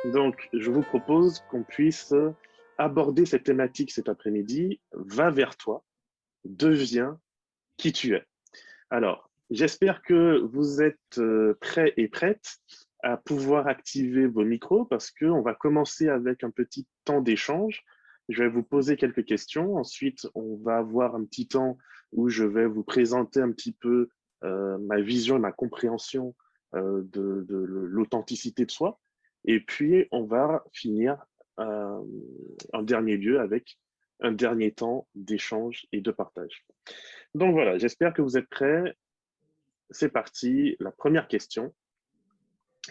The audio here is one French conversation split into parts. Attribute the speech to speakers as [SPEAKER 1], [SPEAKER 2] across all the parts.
[SPEAKER 1] Donc, je vous propose qu'on puisse aborder cette thématique cet après-midi. Va vers toi, deviens qui tu es. Alors, j'espère que vous êtes prêts et prêtes à pouvoir activer vos micros parce qu'on va commencer avec un petit temps d'échange. Je vais vous poser quelques questions. Ensuite, on va avoir un petit temps où je vais vous présenter un petit peu ma vision et ma compréhension de l'authenticité de soi. Et puis, on va finir en dernier lieu avec un dernier temps d'échange et de partage. Donc voilà, j'espère que vous êtes prêts. C'est parti. La première question.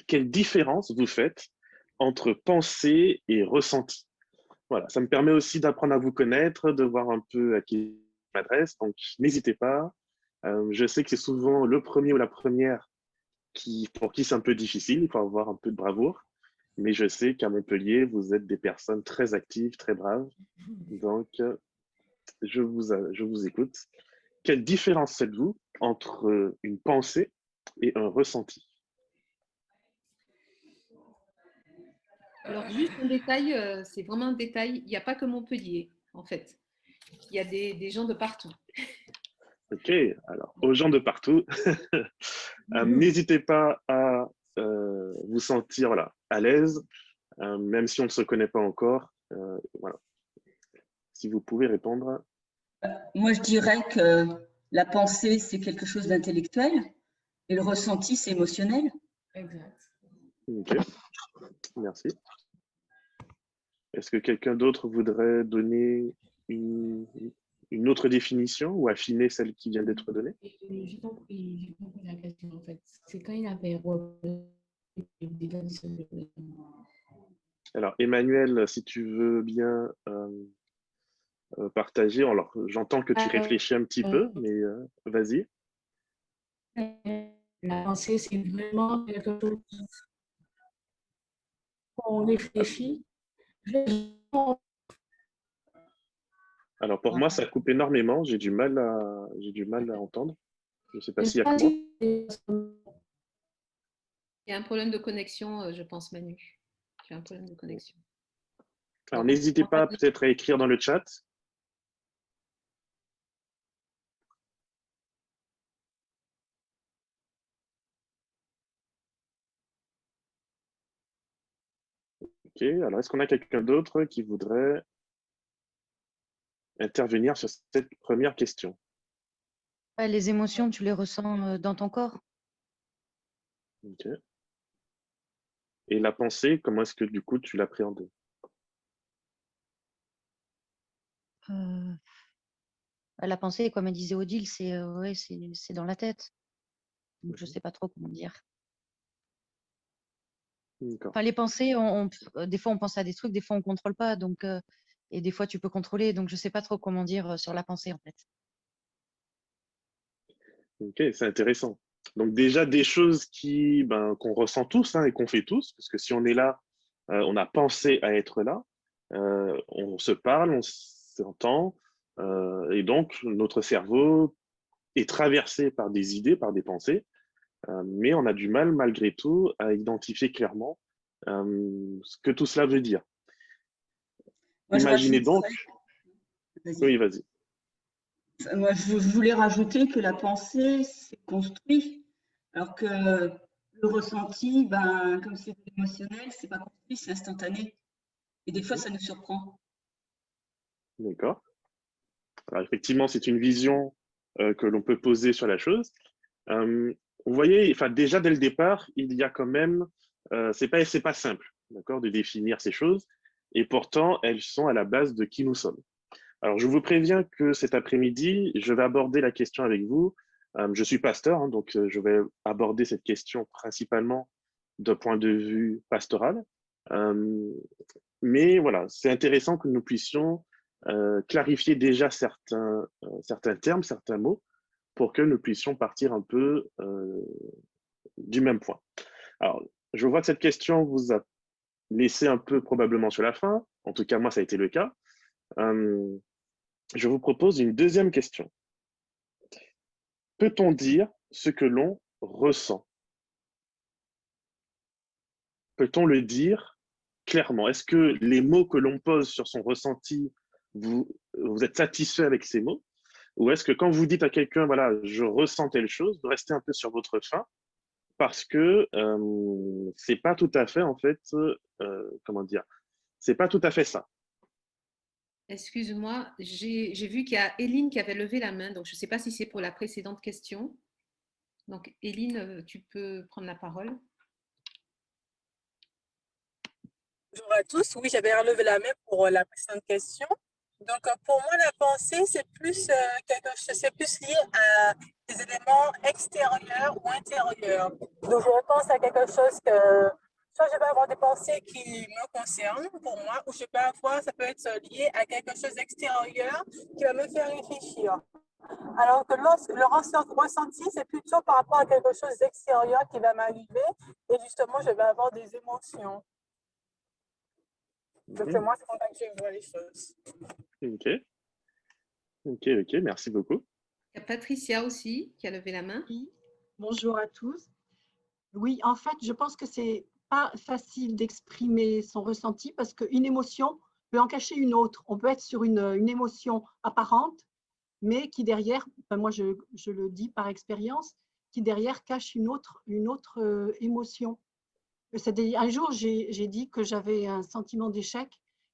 [SPEAKER 1] Quelle différence vous faites entre pensée et ressenti? Voilà, ça me permet aussi d'apprendre à vous connaître, de voir un peu à qui je m'adresse. Donc, n'hésitez pas. Je sais que c'est souvent le premier ou la première pour qui c'est un peu difficile. Il faut avoir un peu de bravoure. Mais je sais qu'à Montpellier, vous êtes des personnes très actives, très braves. Donc, je vous écoute. Quelle différence faites-vous entre une pensée et un ressenti?
[SPEAKER 2] Alors, juste un détail, c'est vraiment un détail. Il n'y a pas que Montpellier, en fait. Il y a des gens de partout.
[SPEAKER 1] Ok, alors aux gens de partout, n'hésitez pas à vous sentir voilà, à l'aise, même si on ne se connaît pas encore. Voilà. Si vous pouvez répondre.
[SPEAKER 3] Moi, je dirais que la pensée, c'est quelque chose d'intellectuel et le ressenti, c'est émotionnel.
[SPEAKER 2] Exact.
[SPEAKER 1] Ok, merci. Est-ce que quelqu'un d'autre voudrait donner une autre définition ou affiner celle qui vient d'être donnée?
[SPEAKER 4] J'ai compris la question en fait. C'est quand il avait
[SPEAKER 1] Alors, Emmanuel, si tu veux bien partager, alors j'entends que tu réfléchis un petit peu, mais vas-y.
[SPEAKER 4] La pensée, c'est vraiment quelque chose qu'on réfléchit.
[SPEAKER 1] Alors pour moi, ça coupe énormément. J'ai du mal à entendre. Je ne sais pas s'il y a que moi.
[SPEAKER 2] Il y a un problème de connexion, je pense, Manu. Tu as un problème de connexion.
[SPEAKER 1] Alors n'hésitez pas peut-être à écrire dans le chat. Ok, alors est-ce qu'on a quelqu'un d'autre qui voudrait intervenir sur cette première question?
[SPEAKER 5] Ouais, les émotions, tu les ressens dans ton corps.
[SPEAKER 1] Ok. Et la pensée, comment est-ce que du coup tu l'appréhendes?
[SPEAKER 5] La pensée, comme elle disait Odile, c'est ouais, c'est dans la tête. Donc, je ne sais pas trop comment dire. Enfin, les pensées, des fois, on pense à des trucs, des fois, on ne contrôle pas. Donc, et des fois, tu peux contrôler. Donc, je ne sais pas trop comment dire sur la pensée, en fait.
[SPEAKER 1] Ok, c'est intéressant. Donc déjà, des choses qu'on ressent tous et qu'on fait tous, parce que si on est là, on a pensé à être là, on se parle, on s'entend, et donc notre cerveau est traversé par des idées, par des pensées, mais on a du mal malgré tout à identifier clairement ce que tout cela veut dire.
[SPEAKER 3] Moi,
[SPEAKER 1] Imaginez donc… Oui, vas-y.
[SPEAKER 3] Moi, je voulais rajouter que la pensée, c'est construit, alors que le ressenti, comme c'est émotionnel, c'est pas construit, c'est instantané. Et des fois, ça nous surprend.
[SPEAKER 1] D'accord. Alors, effectivement, c'est une vision que l'on peut poser sur la chose. Vous voyez, enfin, déjà dès le départ, il y a quand même, c'est pas simple, d'accord, de définir ces choses, et pourtant elles sont à la base de qui nous sommes. Alors, je vous préviens que cet après-midi, je vais aborder la question avec vous. Je suis pasteur, hein, donc je vais aborder cette question principalement d'un point de vue pastoral. Mais voilà, c'est intéressant que nous puissions clarifier déjà certains termes, certains mots, pour que nous puissions partir un peu du même point. Alors, je vois que cette question vous a laissé un peu probablement sur la fin. En tout cas, moi, ça a été le cas. Je vous propose une deuxième question. Peut-on dire ce que l'on ressent? Peut-on le dire clairement? Est-ce que les mots que l'on pose sur son ressenti, vous êtes satisfait avec ces mots? Ou est-ce que quand vous dites à quelqu'un, voilà, je ressens telle chose, de rester un peu sur votre faim parce que c'est pas tout à fait, en fait, comment dire, c'est pas tout à fait ça.
[SPEAKER 2] Excuse-moi, j'ai vu qu'il y a Éline qui avait levé la main, donc je ne sais pas si c'est pour la précédente question. Donc, Éline, tu peux prendre la parole.
[SPEAKER 6] Bonjour à tous. Oui, j'avais relevé la main pour la précédente question. Donc, pour moi, la pensée, c'est plus quelque chose, c'est plus lié à des éléments extérieurs ou intérieurs. Donc, je pense à quelque chose que soit je vais avoir des pensées qui me concernent pour moi, ou je peux avoir, ça peut être lié à quelque chose d'extérieur qui va me faire réfléchir. Alors que le ressenti, c'est plutôt par rapport à quelque chose d'extérieur qui va m'arriver et justement, je vais avoir des émotions. Donc,
[SPEAKER 1] Mhm.
[SPEAKER 6] moi, c'est comme ça que je vois les choses.
[SPEAKER 1] Ok, merci beaucoup.
[SPEAKER 2] Il y a Patricia aussi qui a levé la main.
[SPEAKER 7] Oui, bonjour à tous. Oui, en fait, je pense que c'est pas facile d'exprimer son ressenti parce qu'une émotion peut en cacher une autre. On peut être sur une émotion apparente, mais qui derrière, enfin, moi je le dis par expérience, qui derrière cache une autre émotion. Un jour, j'ai dit que j'avais un sentiment d'échec,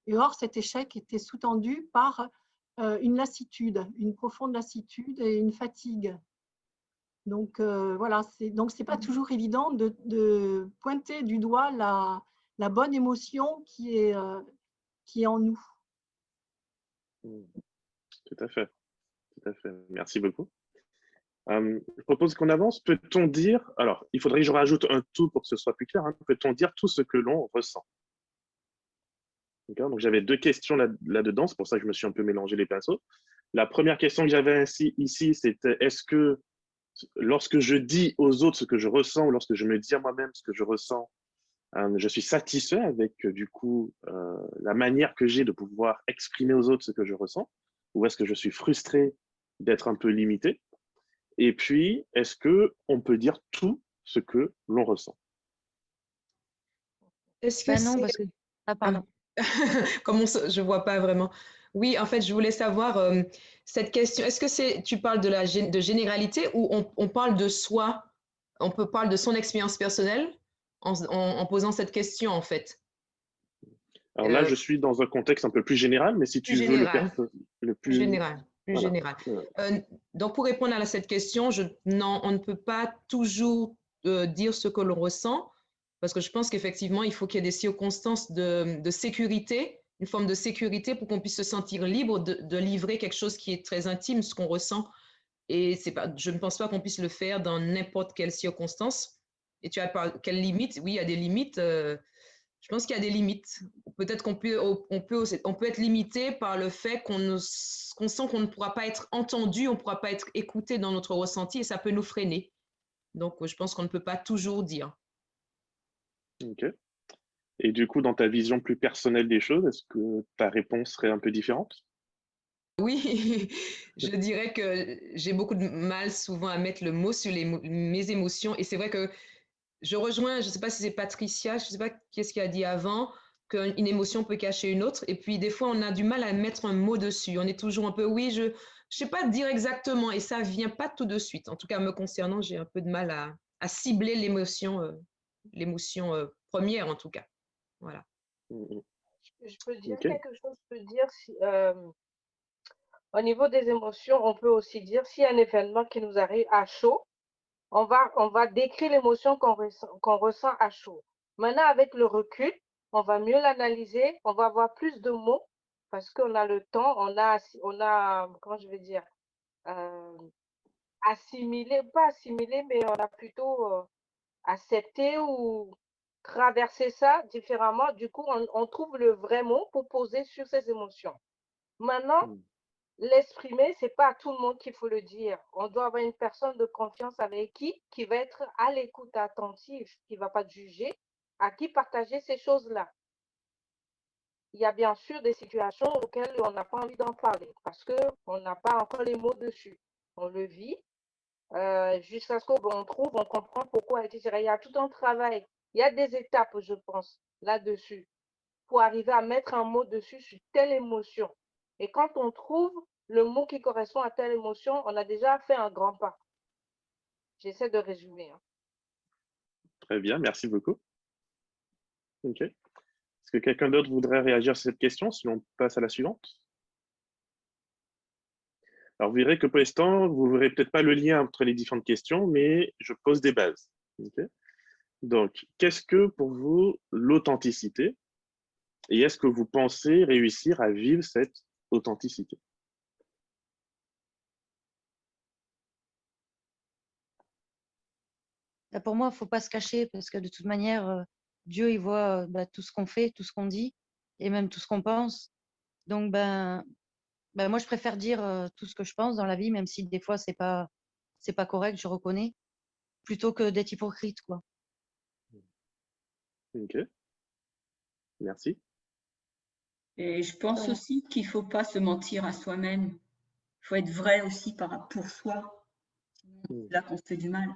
[SPEAKER 7] et or cet échec était sous-tendu par une lassitude, une profonde lassitude et une fatigue. Donc voilà, donc c'est pas toujours évident de pointer du doigt la bonne émotion qui est en nous.
[SPEAKER 1] Tout à fait, tout à fait. Merci beaucoup. Je propose qu'on avance. Peut-on dire, alors il faudrait que je rajoute un tout pour que ce soit plus clair, hein. Peut-on dire tout ce que l'on ressent? Donc j'avais deux questions là-dedans, c'est pour ça que je me suis un peu mélangé les pinceaux. La première question que j'avais ici, c'était est-ce que lorsque je dis aux autres ce que je ressens, ou lorsque je me dis à moi-même ce que je ressens, je suis satisfait avec du coup la manière que j'ai de pouvoir exprimer aux autres ce que je ressens, ou est-ce que je suis frustré d'être un peu limité? Et puis, est-ce qu'on peut dire tout ce que l'on ressent?
[SPEAKER 8] Est-ce que
[SPEAKER 5] Bah non,
[SPEAKER 8] c'est...
[SPEAKER 5] parce que… Ah, pardon.
[SPEAKER 8] Je vois pas vraiment. Oui, en fait, je voulais savoir cette question. Est-ce que tu parles de généralité ou on parle de soi? On peut parler de son expérience personnelle en posant cette question, en fait.
[SPEAKER 1] Alors là, je suis dans un contexte un peu plus général, mais si
[SPEAKER 8] Plus
[SPEAKER 1] tu veux
[SPEAKER 8] général.
[SPEAKER 1] le
[SPEAKER 8] Plus
[SPEAKER 1] plus…
[SPEAKER 8] général. Plus
[SPEAKER 1] Voilà.
[SPEAKER 8] général. Donc, pour répondre à cette question, non, on ne peut pas toujours dire ce que l'on ressent, parce que je pense qu'effectivement, il faut qu'il y ait des circonstances de sécurité, une forme de sécurité pour qu'on puisse se sentir libre de livrer quelque chose qui est très intime, ce qu'on ressent. Et je ne pense pas qu'on puisse le faire dans n'importe quelle circonstance. Et tu as parlé, quelles limites? Oui, il y a des limites. Je pense qu'il y a des limites. Peut-être qu'on peut être limité par le fait qu'on sent qu'on ne pourra pas être entendu, on ne pourra pas être écouté dans notre ressenti et ça peut nous freiner. Donc, je pense qu'on ne peut pas toujours dire.
[SPEAKER 1] Ok. Et du coup, dans ta vision plus personnelle des choses, est-ce que ta réponse serait un peu différente?
[SPEAKER 8] Oui, je dirais que j'ai beaucoup de mal souvent à mettre le mot sur mes émotions. Et c'est vrai que je rejoins, je ne sais pas si c'est Patricia, je ne sais pas qu'est-ce qu'il a dit avant, qu'une émotion peut cacher une autre. Et puis, des fois, on a du mal à mettre un mot dessus. On est toujours un peu, oui, je ne sais pas dire exactement. Et ça ne vient pas tout de suite. En tout cas, me concernant, j'ai un peu de mal à cibler l'émotion première, en tout cas. Voilà.
[SPEAKER 9] Je peux dire
[SPEAKER 1] Ok.
[SPEAKER 9] quelque chose, je peux dire si, au niveau des émotions, on peut aussi dire s'il y a un événement qui nous arrive à chaud, on va décrire l'émotion qu'on ressent à chaud. Maintenant, avec le recul, on va mieux l'analyser, on va avoir plus de mots parce qu'on a le temps, on a, comment je vais dire, euh, assimilé, pas assimilé, mais on a plutôt accepté ou traversé ça différemment. Du coup, on trouve le vrai mot pour poser sur ces émotions. Maintenant, l'exprimer, c'est pas à tout le monde qu'il faut le dire. On doit avoir une personne de confiance avec qui va être à l'écoute attentive, qui va pas te juger, à qui partager ces choses-là. Il y a bien sûr des situations auxquelles on n'a pas envie d'en parler parce qu'on n'a pas encore les mots dessus. On le vit jusqu'à ce qu'on trouve, on comprend pourquoi, etc. Il y a tout un travail. Il y a des étapes, je pense, là-dessus. pour arriver à mettre un mot dessus sur telle émotion. Et quand on trouve le mot qui correspond à telle émotion, on a déjà fait un grand pas. J'essaie de résumer. Hein.
[SPEAKER 1] Très bien, merci beaucoup. Ok. Est-ce que quelqu'un d'autre voudrait réagir sur cette question, sinon on passe à la suivante? Alors, vous verrez que pour l'instant, vous ne verrez peut-être pas le lien entre les différentes questions, mais je pose des bases. Okay. Donc, qu'est-ce que pour vous l'authenticité? Et est-ce que vous pensez réussir à vivre cette authenticité?
[SPEAKER 5] Pour moi, il ne faut pas se cacher parce que de toute manière, Dieu, il voit tout ce qu'on fait, tout ce qu'on dit et même tout ce qu'on pense. Donc, moi, je préfère dire tout ce que je pense dans la vie, même si des fois, c'est pas correct, je reconnais, plutôt que d'être hypocrite, quoi.
[SPEAKER 1] Ok. Merci.
[SPEAKER 3] Et je pense aussi qu'il ne faut pas se mentir à soi-même. Il faut être vrai aussi pour soi. C'est là qu'on se fait du mal.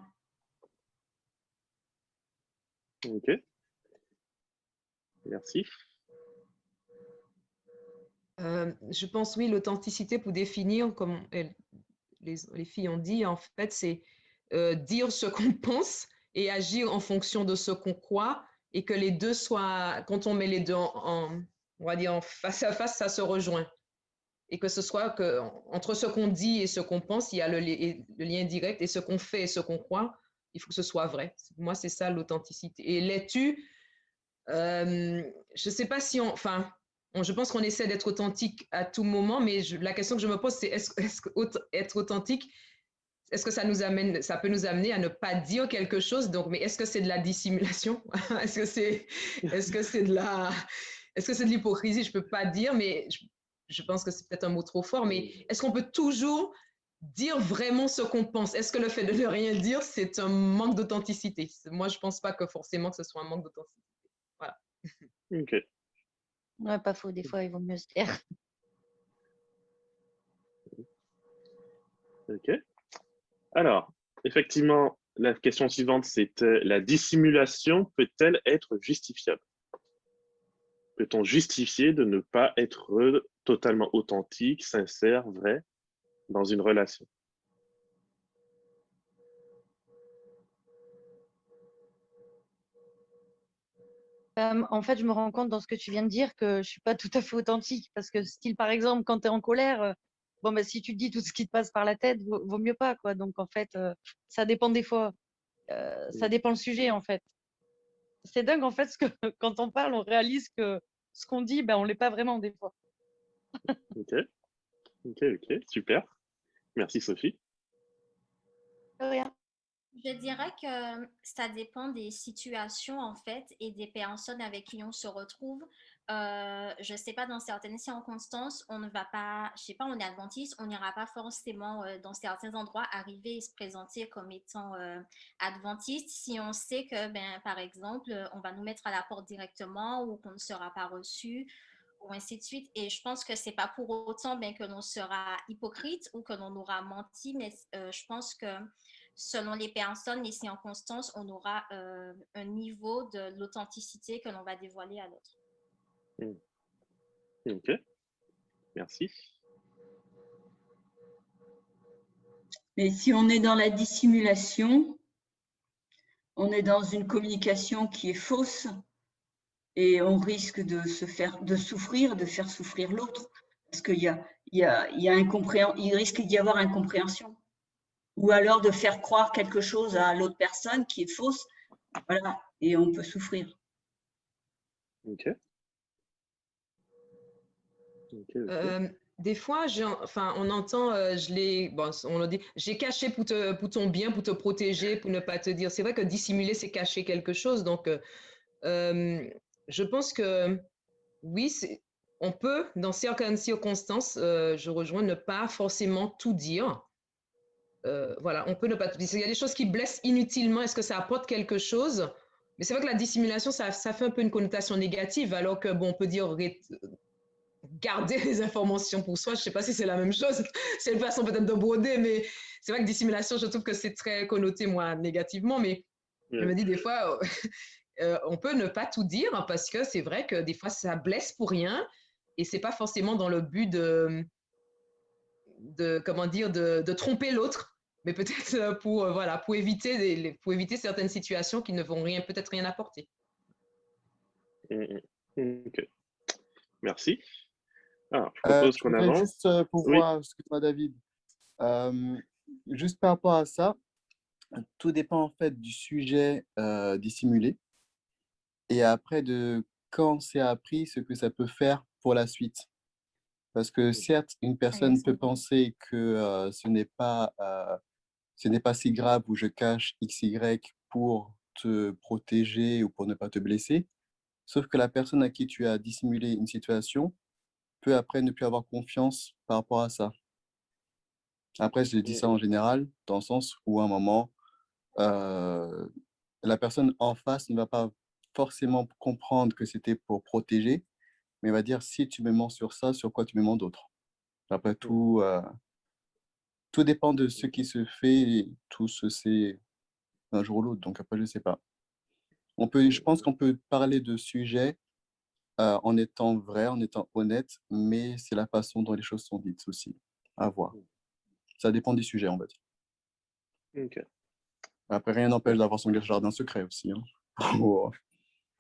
[SPEAKER 1] Ok. Merci.
[SPEAKER 8] Je pense, oui, l'authenticité pour définir, comme les filles ont dit, en fait, c'est dire ce qu'on pense et agir en fonction de ce qu'on croit et que les deux soient, quand on met les deux on va dire en face à face, ça se rejoint. Et que ce soit que, entre ce qu'on dit et ce qu'on pense, il y a le lien direct et ce qu'on fait et ce qu'on croit, il faut que ce soit vrai. Moi, c'est ça l'authenticité. Et l'es-tu, je ne sais pas si je pense qu'on essaie d'être authentique à tout moment, mais la question que je me pose, c'est est-ce être authentique, est-ce que ça peut nous amener à ne pas dire quelque chose? Donc, mais est-ce que c'est de la dissimulation? Est-ce que c'est de l'hypocrisie? Je ne peux pas dire, mais je pense que c'est peut-être un mot trop fort, mais est-ce qu'on peut toujours dire vraiment ce qu'on pense? Est-ce que le fait de ne rien dire, c'est un manque d'authenticité? Moi, je ne pense pas que forcément que ce soit un manque d'authenticité. Voilà.
[SPEAKER 1] Ok.
[SPEAKER 5] Ouais, pas faux, des fois, il vaut mieux se taire.
[SPEAKER 1] Ok. Alors, effectivement, la question suivante, c'est la dissimulation peut-elle être justifiable? Peut-on justifier de ne pas être totalement authentique, sincère, vrai dans une relation?
[SPEAKER 5] En fait, je me rends compte dans ce que tu viens de dire que je ne suis pas tout à fait authentique parce que, style, par exemple, quand tu es en colère, si tu te dis tout ce qui te passe par la tête, vaut mieux pas, quoi. Donc, en fait, ça dépend des fois. Ça dépend le sujet, en fait. C'est dingue, en fait, quand on parle, on réalise que ce qu'on dit, on ne l'est pas vraiment des fois.
[SPEAKER 1] Ok, super. Merci Sophie.
[SPEAKER 5] De rien.
[SPEAKER 10] Je dirais que ça dépend des situations en fait et des personnes avec qui on se retrouve. Je sais pas, dans certaines circonstances, on ne va pas, je sais pas, on est adventiste, on n'ira pas forcément dans certains endroits arriver et se présenter comme étant adventiste si on sait que, par exemple, on va nous mettre à la porte directement ou qu'on ne sera pas reçu ou ainsi de suite. Et je pense que c'est pas pour autant que l'on sera hypocrite ou que l'on aura menti, mais je pense que selon les personnes, les circonstances, on aura un niveau de l'authenticité que l'on va dévoiler à l'autre.
[SPEAKER 1] Ok, merci.
[SPEAKER 3] Mais si on est dans la dissimulation, on est dans une communication qui est fausse et on risque de souffrir, de faire souffrir l'autre, parce qu'il il risque d'y avoir incompréhension. Ou alors de faire croire quelque chose à l'autre personne qui est fausse, voilà, et on peut souffrir.
[SPEAKER 1] Ok.
[SPEAKER 8] Des fois, on entend, on le dit, j'ai caché pour ton bien, pour te protéger, pour ne pas te dire. C'est vrai que dissimuler, c'est cacher quelque chose. Donc, je pense que oui, on peut, dans certaines circonstances, je rejoins, ne pas forcément tout dire. Voilà, on peut ne pas tout dire. Il y a des choses qui blessent inutilement. Est-ce que ça apporte quelque chose? Mais c'est vrai que la dissimulation, ça fait un peu une connotation négative, alors que, on peut dire garder les informations pour soi. Je ne sais pas si c'est la même chose. C'est une façon peut-être de broder, mais c'est vrai que dissimulation, je trouve que c'est très connoté, moi, négativement. Mais je me dis des fois, on peut ne pas tout dire parce que c'est vrai que des fois, ça blesse pour rien et c'est pas forcément dans le but comment dire, de tromper l'autre, mais peut-être voilà, pour éviter certaines situations qui ne vont peut-être rien apporter.
[SPEAKER 1] Ok, merci. Alors, je
[SPEAKER 11] Je
[SPEAKER 1] propose qu'on
[SPEAKER 11] voudrais
[SPEAKER 1] avance.
[SPEAKER 11] juste pour
[SPEAKER 1] Oui.
[SPEAKER 11] voir, excuse-moi David, juste par rapport à ça, tout dépend en fait du sujet dissimulé et après de quand c'est appris ce que ça peut faire pour la suite. Parce que certes, une personne peut penser que ce n'est pas si grave où je cache XY pour te protéger ou pour ne pas te blesser. Sauf que la personne à qui tu as dissimulé une situation peut après ne plus avoir confiance par rapport à ça. Après, je dis ça en général, dans le sens où à un moment, la personne en face ne va pas forcément comprendre que c'était pour protéger, mais va dire si tu me mens sur ça, sur quoi tu me mens d'autre. Après tout, tout dépend de ce qui se fait, et tout se sait un jour ou l'autre. Donc après, je ne sais pas. Je pense qu'on peut parler de sujets en étant vrai, en étant honnête, mais c'est la façon dont les choses sont dites aussi. À voir. Ça dépend des sujets, on va dire.
[SPEAKER 1] Ok.
[SPEAKER 11] Après, rien n'empêche d'avoir son jardin secret aussi. Hein. On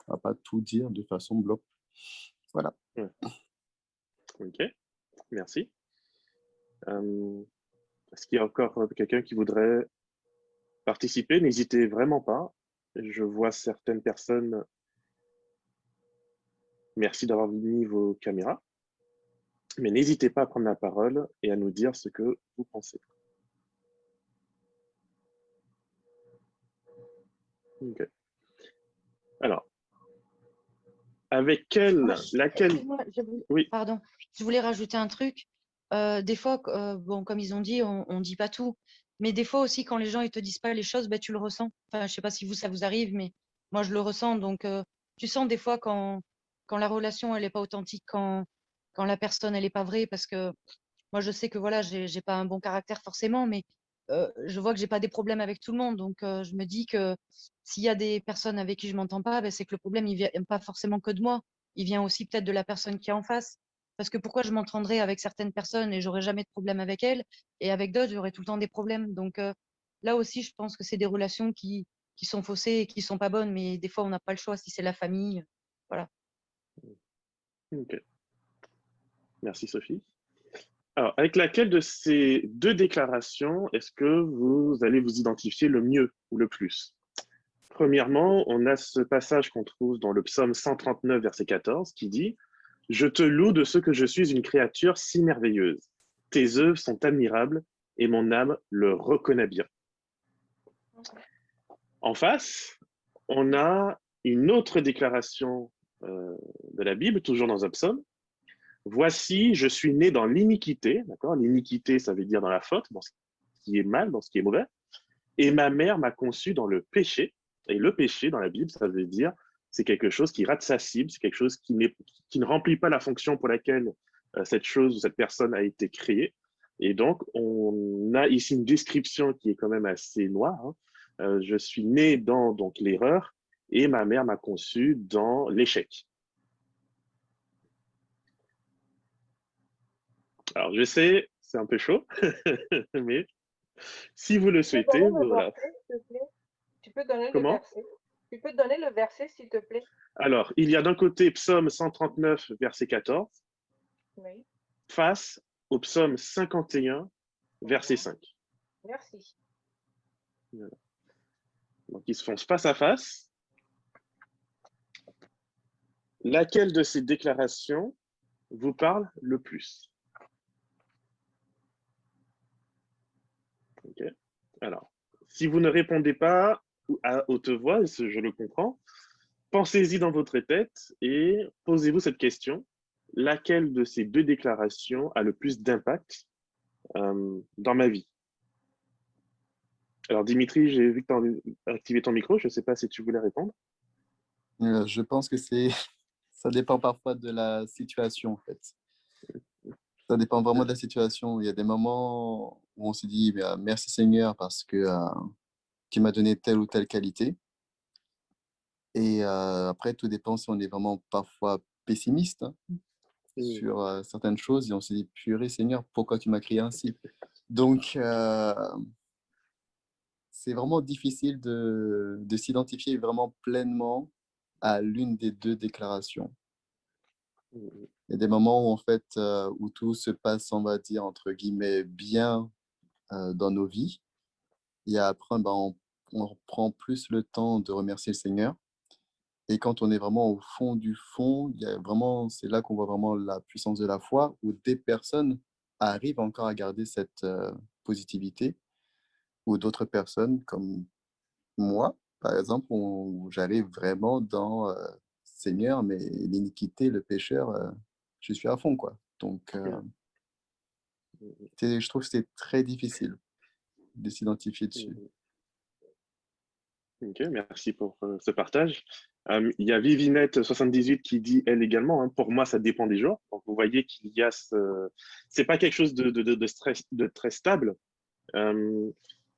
[SPEAKER 11] va pas tout dire de façon bloc. Voilà.
[SPEAKER 1] Ouais. Ok, merci. Est-ce qu'il y a encore quelqu'un qui voudrait participer? N'hésitez vraiment pas. Je vois certaines personnes. Merci d'avoir mis vos caméras. Mais n'hésitez pas à prendre la parole et à nous dire ce que vous pensez. Ok. Alors, avec laquelle...
[SPEAKER 5] Excuse-moi,
[SPEAKER 1] Oui.
[SPEAKER 5] Pardon, je voulais rajouter un truc. Des fois, bon, comme ils ont dit, on dit pas tout. Mais des fois aussi, quand les gens ils te disent pas les choses, ben, tu le ressens. Enfin, je sais pas si ça vous arrive, mais moi, je le ressens. Donc, tu sens des fois quand la relation, elle est pas authentique, quand la personne, elle est pas vraie. Parce que moi, je sais que voilà, j'ai pas un bon caractère forcément, mais je vois que j'ai pas des problèmes avec tout le monde. Donc, je me dis que s'il y a des personnes avec qui je m'entends pas, ben, c'est que le problème, il vient pas forcément que de moi. Il vient aussi peut-être de la personne qui est en face. Parce que pourquoi je m'entendrais avec certaines personnes et j'aurais jamais de problème avec elles, et avec d'autres, j'aurais tout le temps des problèmes. Donc, là aussi, je pense que c'est des relations qui sont faussées et qui sont pas bonnes, mais des fois, on n'a pas le choix si c'est la famille. Voilà.
[SPEAKER 1] Ok. Merci Sophie. Alors, avec laquelle de ces deux déclarations est-ce que vous allez vous identifier le mieux ou le plus? Premièrement, on a ce passage qu'on trouve dans le psaume 139, verset 14, qui dit « Je te loue de ce que je suis une créature si merveilleuse. Tes œuvres sont admirables et mon âme le reconnaît bien. » En face, on a une autre déclaration de la Bible, toujours dans un psaume. Voici, je suis né dans l'iniquité, d'accord? L'iniquité, ça veut dire dans la faute, dans ce qui est mal, dans ce qui est mauvais. Et ma mère m'a conçu dans le péché. Et le péché, dans la Bible, ça veut dire c'est quelque chose qui rate sa cible, c'est quelque chose qui ne remplit pas la fonction pour laquelle cette chose ou cette personne a été créée. Et donc, on a ici une description qui est quand même assez noire. Hein. Je suis né dans donc l'erreur et ma mère m'a conçu dans l'échec. Alors, je sais, c'est un peu chaud, mais si vous le souhaitez, voilà.
[SPEAKER 9] Tu peux donner le
[SPEAKER 1] Comment?
[SPEAKER 9] verset. Tu peux donner le verset, s'il te plaît.
[SPEAKER 1] Alors, il y a d'un côté Psaume 139, verset 14,
[SPEAKER 9] Oui.
[SPEAKER 1] face au Psaume 51, verset 5.
[SPEAKER 9] Merci.
[SPEAKER 1] Voilà. Donc, ils se font face à face. Laquelle de ces déclarations vous parle le plus? Ok. Alors, si vous ne répondez pas à haute voix, je le comprends, pensez-y dans votre tête et posez-vous cette question. Laquelle de ces deux déclarations a le plus d'impact dans ma vie? Alors, Dimitri, j'ai vu que tu as activé ton micro. Je ne sais pas si tu voulais répondre.
[SPEAKER 11] Je pense que ça dépend parfois de la situation, en fait. Ça dépend vraiment de la situation. Il y a des moments où on se dit merci Seigneur parce que tu m'as donné telle ou telle qualité. Et après, tout dépend si on est vraiment parfois pessimiste hein, sur certaines choses et on se dit, purée Seigneur, pourquoi tu m'as créé ainsi? Donc, c'est vraiment difficile de s'identifier vraiment pleinement à l'une des deux déclarations. Il y a des moments où, en fait, où tout se passe, on va dire, entre guillemets, bien dans nos vies. Et après, ben, on prend plus le temps de remercier le Seigneur. Et quand on est vraiment au fond du fond, il y a vraiment, c'est là qu'on voit vraiment la puissance de la foi, où des personnes arrivent encore à garder cette positivité, ou d'autres personnes comme moi, par exemple, où j'arrive vraiment dans Seigneur, mais l'iniquité, le pécheur, je suis à fond, quoi. Donc, je trouve que c'est très difficile de s'identifier dessus.
[SPEAKER 1] Ok, merci pour ce partage. Il y a Vivinette78 qui dit, elle également, hein, pour moi, ça dépend des jours. Donc, vous voyez qu'il y a c'est pas quelque chose de très stable.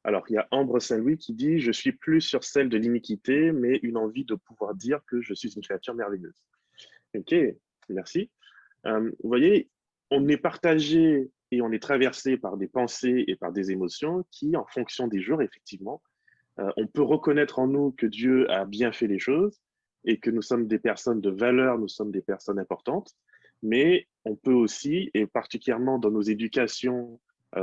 [SPEAKER 1] Alors, il y a Ambre Saint-Louis qui dit, je suis plus sur celle de l'iniquité, mais une envie de pouvoir dire que je suis une créature merveilleuse. Ok, merci. Vous voyez, on est partagé et on est traversé par des pensées et par des émotions qui, en fonction des jours, effectivement, on peut reconnaître en nous que Dieu a bien fait les choses et que nous sommes des personnes de valeur, nous sommes des personnes importantes, mais on peut aussi, et particulièrement dans nos éducations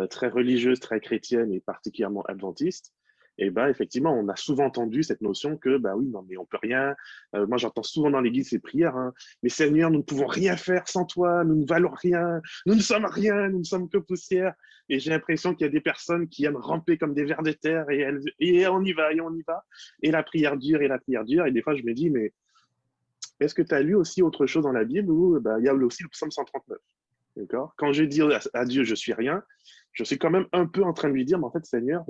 [SPEAKER 1] très religieuses, très chrétiennes et particulièrement adventistes, et ben effectivement, on a souvent entendu cette notion que, bah oui, non, mais on peut rien. Moi, j'entends souvent dans l'église ces prières, hein, mais Seigneur, nous ne pouvons rien faire sans toi, nous ne valons rien, nous ne sommes rien, nous ne sommes que poussière. Et j'ai l'impression qu'il y a des personnes qui aiment ramper comme des vers de terre et on y va, et on y va. Et la prière dure, et la prière dure. Et des fois, je me dis, mais est-ce que tu as lu aussi autre chose dans la Bible où bah, il y a aussi le psaume 139? D'accord? Quand je dis à Dieu, je suis rien, je suis quand même un peu en train de lui dire, mais en fait, Seigneur,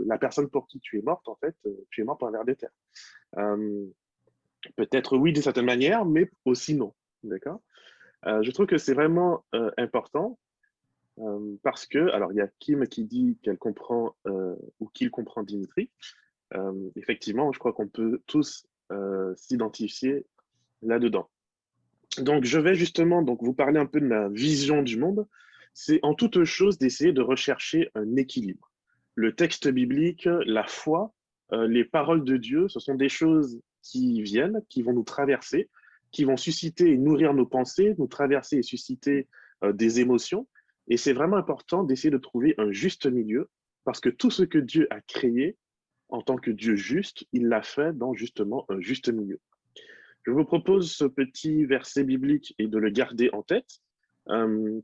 [SPEAKER 1] la personne pour qui tu es morte, en fait, tu es morte pour un ver de terre. Peut-être oui, d'une certaine manière, mais aussi non. D'accord? Je trouve que c'est vraiment important parce que, alors il y a Kim qui dit qu'elle comprend ou qu'il comprend Dimitri. Effectivement, je crois qu'on peut tous s'identifier là-dedans. Donc, je vais justement vous parler un peu de ma vision du monde. C'est en toute chose d'essayer de rechercher un équilibre. Le texte biblique, la foi, les paroles de Dieu, ce sont des choses qui viennent, qui vont nous traverser, qui vont susciter et nourrir nos pensées, nous traverser et susciter des émotions. Et c'est vraiment important d'essayer de trouver un juste milieu, parce que tout ce que Dieu a créé en tant que Dieu juste, il l'a fait dans justement un juste milieu. Je vous propose ce petit verset biblique et de le garder en tête,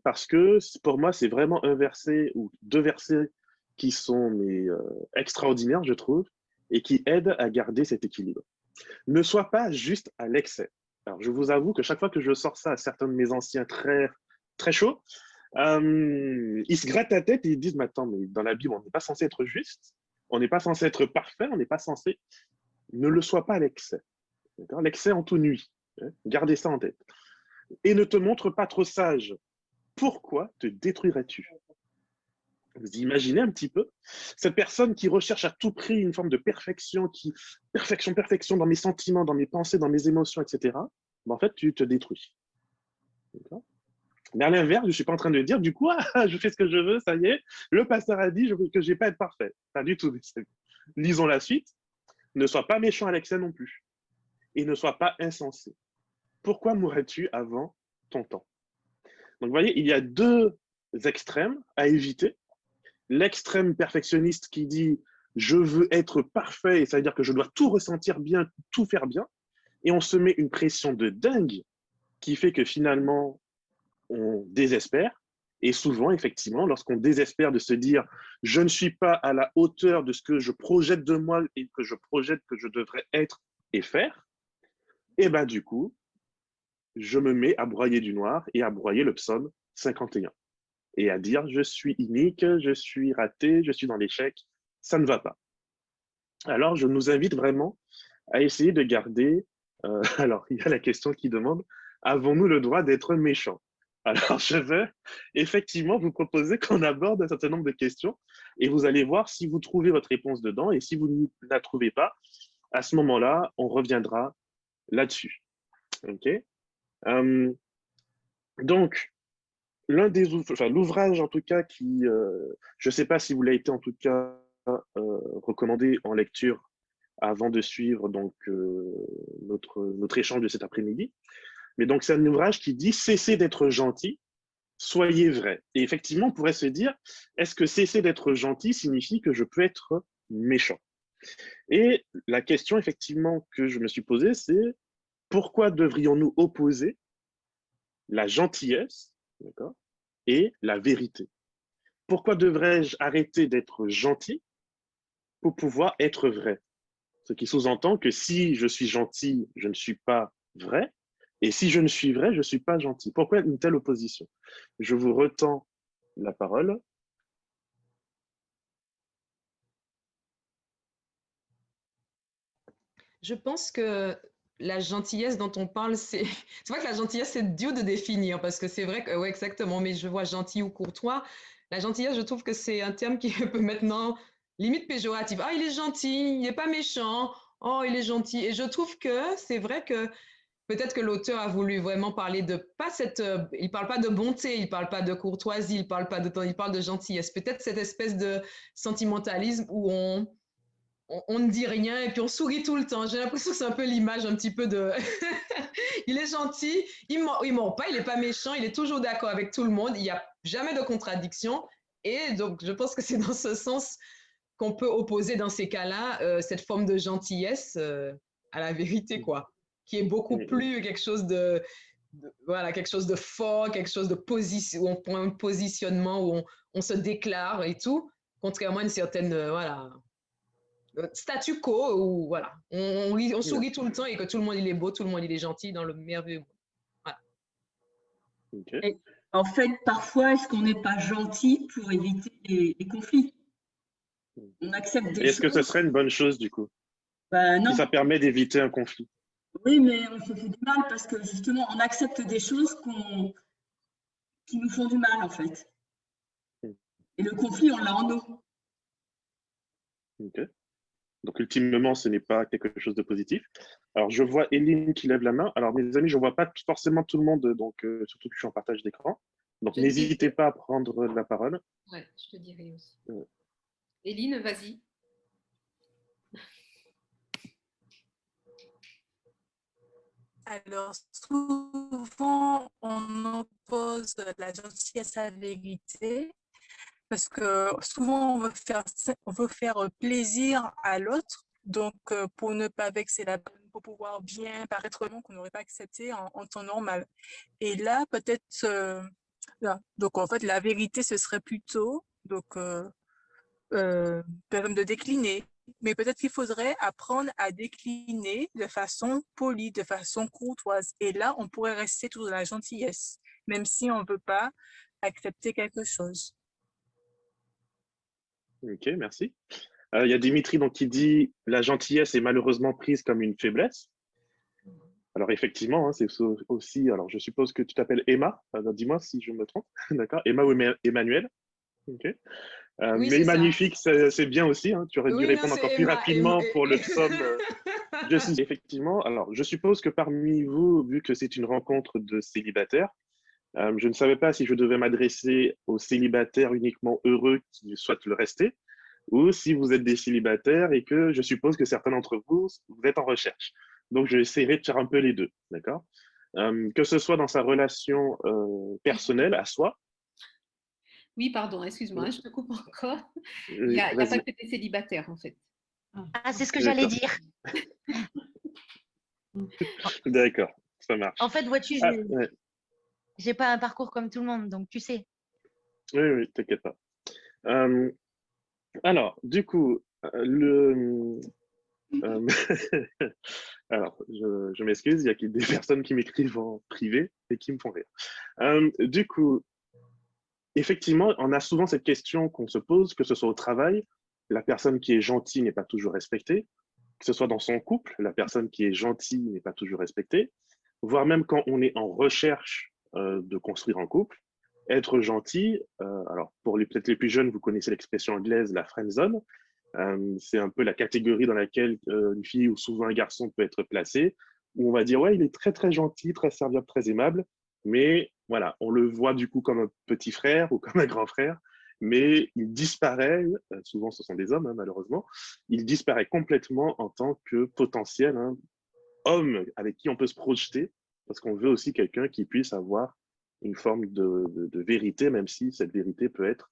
[SPEAKER 1] parce que pour moi, c'est vraiment un verset ou deux versets qui sont extraordinaires, je trouve, et qui aident à garder cet équilibre. Ne sois pas juste à l'excès. Alors, je vous avoue que chaque fois que je sors ça à certains de mes anciens très, très chauds, ils se grattent la tête et ils disent, mais attends, mais dans la Bible, on n'est pas censé être juste, on n'est pas censé être parfait, on n'est pas censé... Ne le sois pas à l'excès. L'excès en tout nuit. Hein? Gardez ça en tête. Et ne te montre pas trop sage. Pourquoi te détruirais-tu? Vous imaginez un petit peu cette personne qui recherche à tout prix une forme de perfection, perfection dans mes sentiments, dans mes pensées, dans mes émotions, etc. Ben, en fait, tu te détruis. Mais à l'inverse, je ne suis pas en train de dire, du coup, je fais ce que je veux, ça y est, le pasteur a dit que je n'ai pas à être parfait. Pas du tout. Lisons la suite. Ne sois pas méchant à l'excès non plus. Et ne sois pas insensé. Pourquoi mourrais-tu avant ton temps? Donc, vous voyez, il y a deux extrêmes à éviter. L'extrême perfectionniste qui dit « je veux être parfait », et ça veut dire que je dois tout ressentir bien, tout faire bien, et on se met une pression de dingue qui fait que finalement, on désespère. Et souvent, effectivement, lorsqu'on désespère de se dire « je ne suis pas à la hauteur de ce que je projette de moi et que je projette que je devrais être et faire », et bien du coup, je me mets à broyer du noir et à broyer le psaume 51 et à dire je suis unique, je suis raté, je suis dans l'échec, ça ne va pas. Alors, je nous invite vraiment à essayer de garder, alors il y a la question qui demande, avons-nous le droit d'être méchants? Alors, je vais effectivement vous proposer qu'on aborde un certain nombre de questions et vous allez voir si vous trouvez votre réponse dedans et si vous ne la trouvez pas, À ce moment-là, on reviendra là-dessus. OK? Donc, l'ouvrage, en tout cas, qui, je ne sais pas si vous l'avez été, en tout cas, recommandé en lecture avant de suivre donc, notre échange de cet après-midi. Mais donc, c'est un ouvrage qui dit « Cessez d'être gentil, soyez vrai ». Et effectivement, on pourrait se dire, est-ce que cesser d'être gentil signifie que je peux être méchant? Et la question, effectivement, que je me suis posée, c'est pourquoi devrions-nous opposer la gentillesse, d'accord, et la vérité? Pourquoi devrais-je arrêter d'être gentil pour pouvoir être vrai? Ce qui sous-entend que si je suis gentil, je ne suis pas vrai, et si je ne suis vrai, je ne suis pas gentil. Pourquoi une telle opposition? Je vous retends la parole.
[SPEAKER 8] Je pense que la gentillesse dont on parle, c'est vrai que la gentillesse, c'est dur de définir parce que c'est vrai que, ouais, exactement, mais je vois gentil ou courtois. La gentillesse, je trouve que c'est un terme qui est un peu maintenant limite péjoratif. Ah, il est gentil, il n'est pas méchant. Oh, il est gentil. Et je trouve que c'est vrai que peut-être que l'auteur a voulu vraiment parler de pas cette, il parle pas de bonté, il parle pas de courtoisie, il parle pas de temps, il parle de gentillesse. Peut-être cette espèce de sentimentalisme où on ne dit rien et puis on sourit tout le temps. J'ai l'impression que c'est un peu l'image un petit peu de il est gentil, il ment pas, il est pas méchant, il est toujours d'accord avec tout le monde, il n'y a jamais de contradiction. Et donc, je pense que c'est dans ce sens qu'on peut opposer dans ces cas-là cette forme de gentillesse à la vérité, quoi, qui est beaucoup plus quelque chose voilà, quelque chose de fort, quelque chose de position, où on prend un positionnement, où on se déclare et tout, contrairement à une certaine, voilà, statu quo où voilà, on sourit tout le temps et que tout le monde il est beau, tout le monde il est gentil dans le merveilleux monde. Voilà.
[SPEAKER 1] Okay.
[SPEAKER 3] Et en fait, parfois, est-ce qu'on n'est pas gentil pour éviter les conflits? On accepte des
[SPEAKER 1] Est-ce que ce
[SPEAKER 3] choses.
[SPEAKER 1] serait une bonne chose du coup?
[SPEAKER 3] Ben non.
[SPEAKER 1] Si ça permet d'éviter un conflit?
[SPEAKER 3] Oui, mais on se fait du mal parce que justement, on accepte des choses qui nous font du mal en fait. Et le conflit, on l'a en nous.
[SPEAKER 1] Okay. Donc, ultimement, ce n'est pas quelque chose de positif. Alors, je vois Eline qui lève la main. Alors, mes amis, je ne vois pas forcément tout le monde, donc surtout que je suis en partage d'écran. Donc, n'hésitez pas à prendre la parole.
[SPEAKER 2] Oui, je te dirai aussi. Eline, vas-y.
[SPEAKER 6] Alors, souvent, on oppose la gentillesse à la vérité parce que souvent, on veut faire plaisir à l'autre. Donc, pour ne pas vexer la personne, pour pouvoir bien paraître non qu'on n'aurait pas accepté en temps normal. Et là, peut-être, donc en fait, la vérité, ce serait plutôt, donc, par exemple, de décliner. Mais peut-être qu'il faudrait apprendre à décliner de façon polie, de façon courtoise. Et là, on pourrait rester toujours dans la gentillesse, même si on ne veut pas accepter quelque chose.
[SPEAKER 1] Ok, merci. Il y a Dimitri donc, qui dit « La gentillesse est malheureusement prise comme une faiblesse ». Alors effectivement, hein, c'est aussi, alors je suppose que tu t'appelles Emma, dis-moi si je me trompe, d'accord, Emma ou Emmanuel, ok.
[SPEAKER 8] Oui,
[SPEAKER 1] mais magnifique, c'est bien aussi, hein, tu aurais dû répondre encore plus rapidement pour le psaume. Je suis effectivement, alors je suppose que parmi vous, vu que c'est une rencontre de célibataires, je ne savais pas si je devais m'adresser aux célibataires uniquement heureux qui souhaitent le rester, ou si vous êtes des célibataires et que je suppose que certains d'entre vous, vous êtes en recherche. Donc, j'essaierai de faire un peu les deux, d'accord? Que ce soit dans sa relation personnelle à soi.
[SPEAKER 2] Oui, pardon, excuse-moi, je te coupe encore. Il
[SPEAKER 1] Oui,
[SPEAKER 2] n'y a pas que des célibataires, en fait.
[SPEAKER 5] Ah, c'est ce que j'allais dire.
[SPEAKER 1] D'accord, ça marche.
[SPEAKER 5] En fait, vois-tu, j'ai pas un parcours comme tout le monde, donc tu sais.
[SPEAKER 1] Oui, oui, t'inquiète pas. Alors, du coup, alors, je m'excuse, il y a des personnes qui m'écrivent en privé et qui me font rire. Du coup, effectivement, on a souvent cette question qu'on se pose, que ce soit au travail, la personne qui est gentille n'est pas toujours respectée, que ce soit dans son couple, la personne qui est gentille n'est pas toujours respectée, voire même quand on est en recherche de construire un couple, être gentil, alors pour peut-être les plus jeunes, vous connaissez l'expression anglaise, la friend zone, C'est un peu la catégorie dans laquelle une fille ou souvent un garçon peut être placé, où on va dire, ouais, il est très, très gentil, très serviable, très aimable, mais voilà, on le voit du coup comme un petit frère ou comme un grand frère, mais il disparaît, souvent ce sont des hommes, hein, malheureusement, il disparaît complètement en tant que potentiel homme avec qui on peut se projeter, parce qu'on veut aussi quelqu'un qui puisse avoir une forme de vérité, même si cette vérité peut être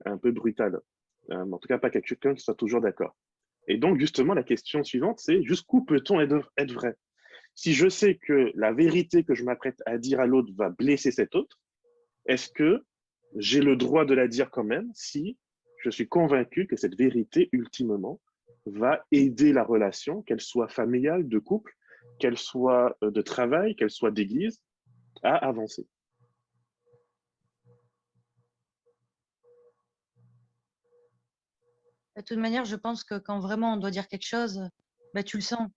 [SPEAKER 1] un peu brutale. En tout cas, pas quelqu'un qui soit toujours d'accord. Et donc, justement, la question suivante, c'est jusqu'où peut-on être vrai? Si je sais que la vérité que je m'apprête à dire à l'autre va blesser cet autre, est-ce que j'ai le droit de la dire quand même si je suis convaincu que cette vérité, ultimement, va aider la relation, qu'elle soit familiale, de couple, qu'elle soit de travail, qu'elle soit d'église, à avancer?
[SPEAKER 5] De toute manière, je pense que quand vraiment on doit dire quelque chose, bah, tu le sens.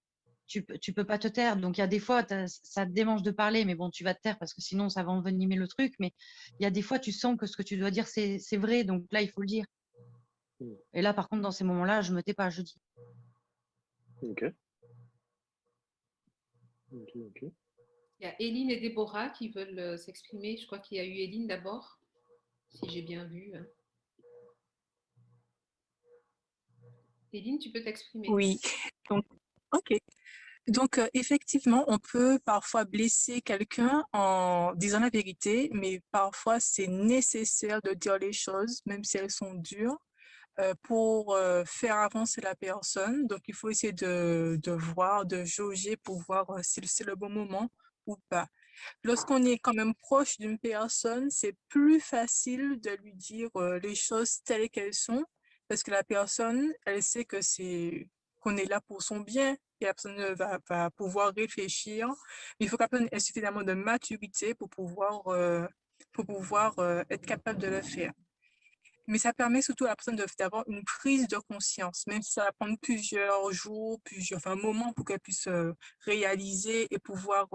[SPEAKER 5] Tu peux pas te taire. Donc, il y a des fois, ça te démange de parler, mais bon, tu vas te taire parce que sinon, ça va envenimer le truc. Mais il y a des fois, tu sens que ce que tu dois dire, c'est vrai. Donc là, il faut le dire. Et là, par contre, dans ces moments-là, je me tais pas, je dis.
[SPEAKER 1] Ok. Ok.
[SPEAKER 2] Il y a Éline et Déborah qui veulent s'exprimer. Je crois qu'il y a eu Éline d'abord, si j'ai bien vu. Éline, tu peux t'exprimer.
[SPEAKER 6] Oui, donc, ok. Donc, effectivement, on peut parfois blesser quelqu'un en disant la vérité, mais parfois c'est nécessaire de dire les choses, même si elles sont dures, pour faire avancer la personne. Donc, il faut essayer de voir, de jauger pour voir si c'est le bon moment ou pas. Lorsqu'on est quand même proche d'une personne, c'est plus facile de lui dire les choses telles qu'elles sont, parce que la personne, elle sait que qu'on est là pour son bien et la personne va pouvoir réfléchir. Il faut que la personne ait suffisamment de maturité pour pouvoir être capable de le faire. Mais ça permet surtout à la personne d'avoir une prise de conscience, même si ça va prendre plusieurs jours, plusieurs moments pour qu'elle puisse réaliser et pouvoir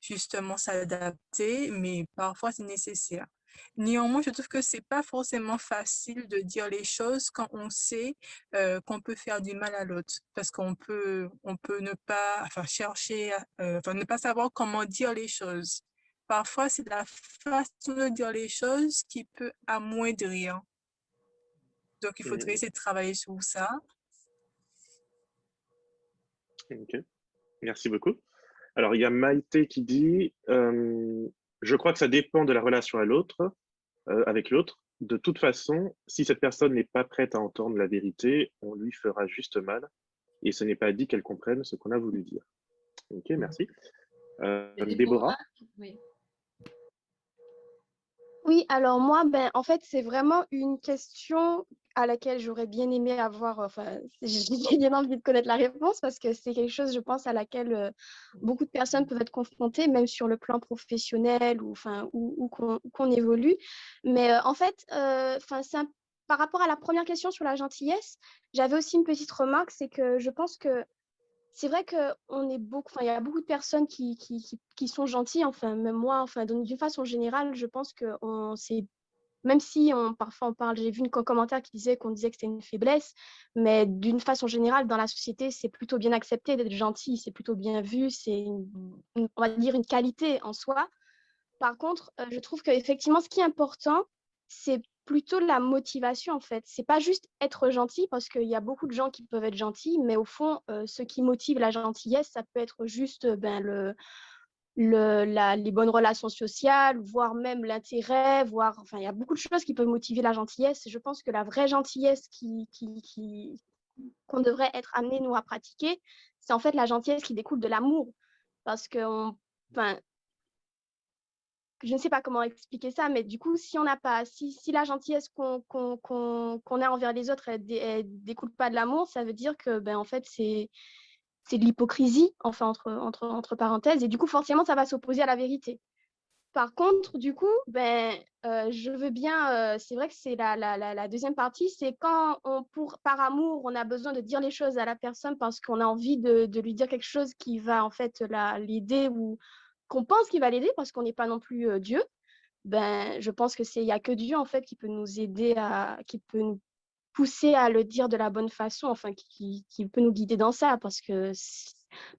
[SPEAKER 6] justement s'adapter, mais parfois c'est nécessaire. Néanmoins, je trouve que c'est pas forcément facile de dire les choses quand on sait qu'on peut faire du mal à l'autre, parce on peut ne pas, ne pas savoir comment dire les choses. Parfois, c'est la façon de dire les choses qui peut amoindrir. Donc, il faudrait essayer de travailler sur ça.
[SPEAKER 1] Ok, merci beaucoup. Alors, il y a Maïté qui dit je crois que ça dépend de la relation avec l'autre. De toute façon, si cette personne n'est pas prête à entendre la vérité, on lui fera juste mal. Et ce n'est pas dit qu'elle comprenne ce qu'on a voulu dire. Ok, merci. Déborah?
[SPEAKER 2] Oui.
[SPEAKER 12] Oui, alors moi, en fait, c'est vraiment une question à laquelle j'aurais bien aimé avoir, j'ai bien envie de connaître la réponse parce que c'est quelque chose, je pense, à laquelle beaucoup de personnes peuvent être confrontées, même sur le plan professionnel ou qu'on évolue. Mais en fait, par rapport à la première question sur la gentillesse, j'avais aussi une petite remarque, c'est que je pense que c'est vrai qu'on est beaucoup, il y a beaucoup de personnes qui sont gentilles, même moi, d'une façon générale, je pense que même si parfois on parle, j'ai vu un commentaire qui disait qu'on disait que c'était une faiblesse, mais d'une façon générale, dans la société, c'est plutôt bien accepté d'être gentil, c'est plutôt bien vu, c'est on va dire une qualité en soi. Par contre, je trouve qu'effectivement, ce qui est important, c'est plutôt la motivation, en fait. C'est pas juste être gentil, parce qu'il y a beaucoup de gens qui peuvent être gentils, mais au fond, ce qui motive la gentillesse, ça peut être juste les bonnes relations sociales, voire même l'intérêt, il y a beaucoup de choses qui peuvent motiver la gentillesse. Je pense que la vraie gentillesse qu'on devrait être amené, nous, à pratiquer, c'est en fait la gentillesse qui découle de l'amour. Parce que, je ne sais pas comment expliquer ça, mais du coup, si on n'a pas, si la gentillesse qu'on a envers les autres, elle découle pas de l'amour, ça veut dire que, en fait, c'est de l'hypocrisie, entre parenthèses, et du coup, forcément, ça va s'opposer à la vérité. Par contre, du coup, je veux bien, c'est vrai que c'est la deuxième partie, c'est quand par amour, on a besoin de dire les choses à la personne parce qu'on a envie de lui dire quelque chose qui va en fait l'aider ou qu'on pense qu'il va l'aider parce qu'on n'est pas non plus Dieu. Je pense que il n'y a que Dieu en fait qui peut nous aider pousser à le dire de la bonne façon, enfin, qui peut nous guider dans ça, parce que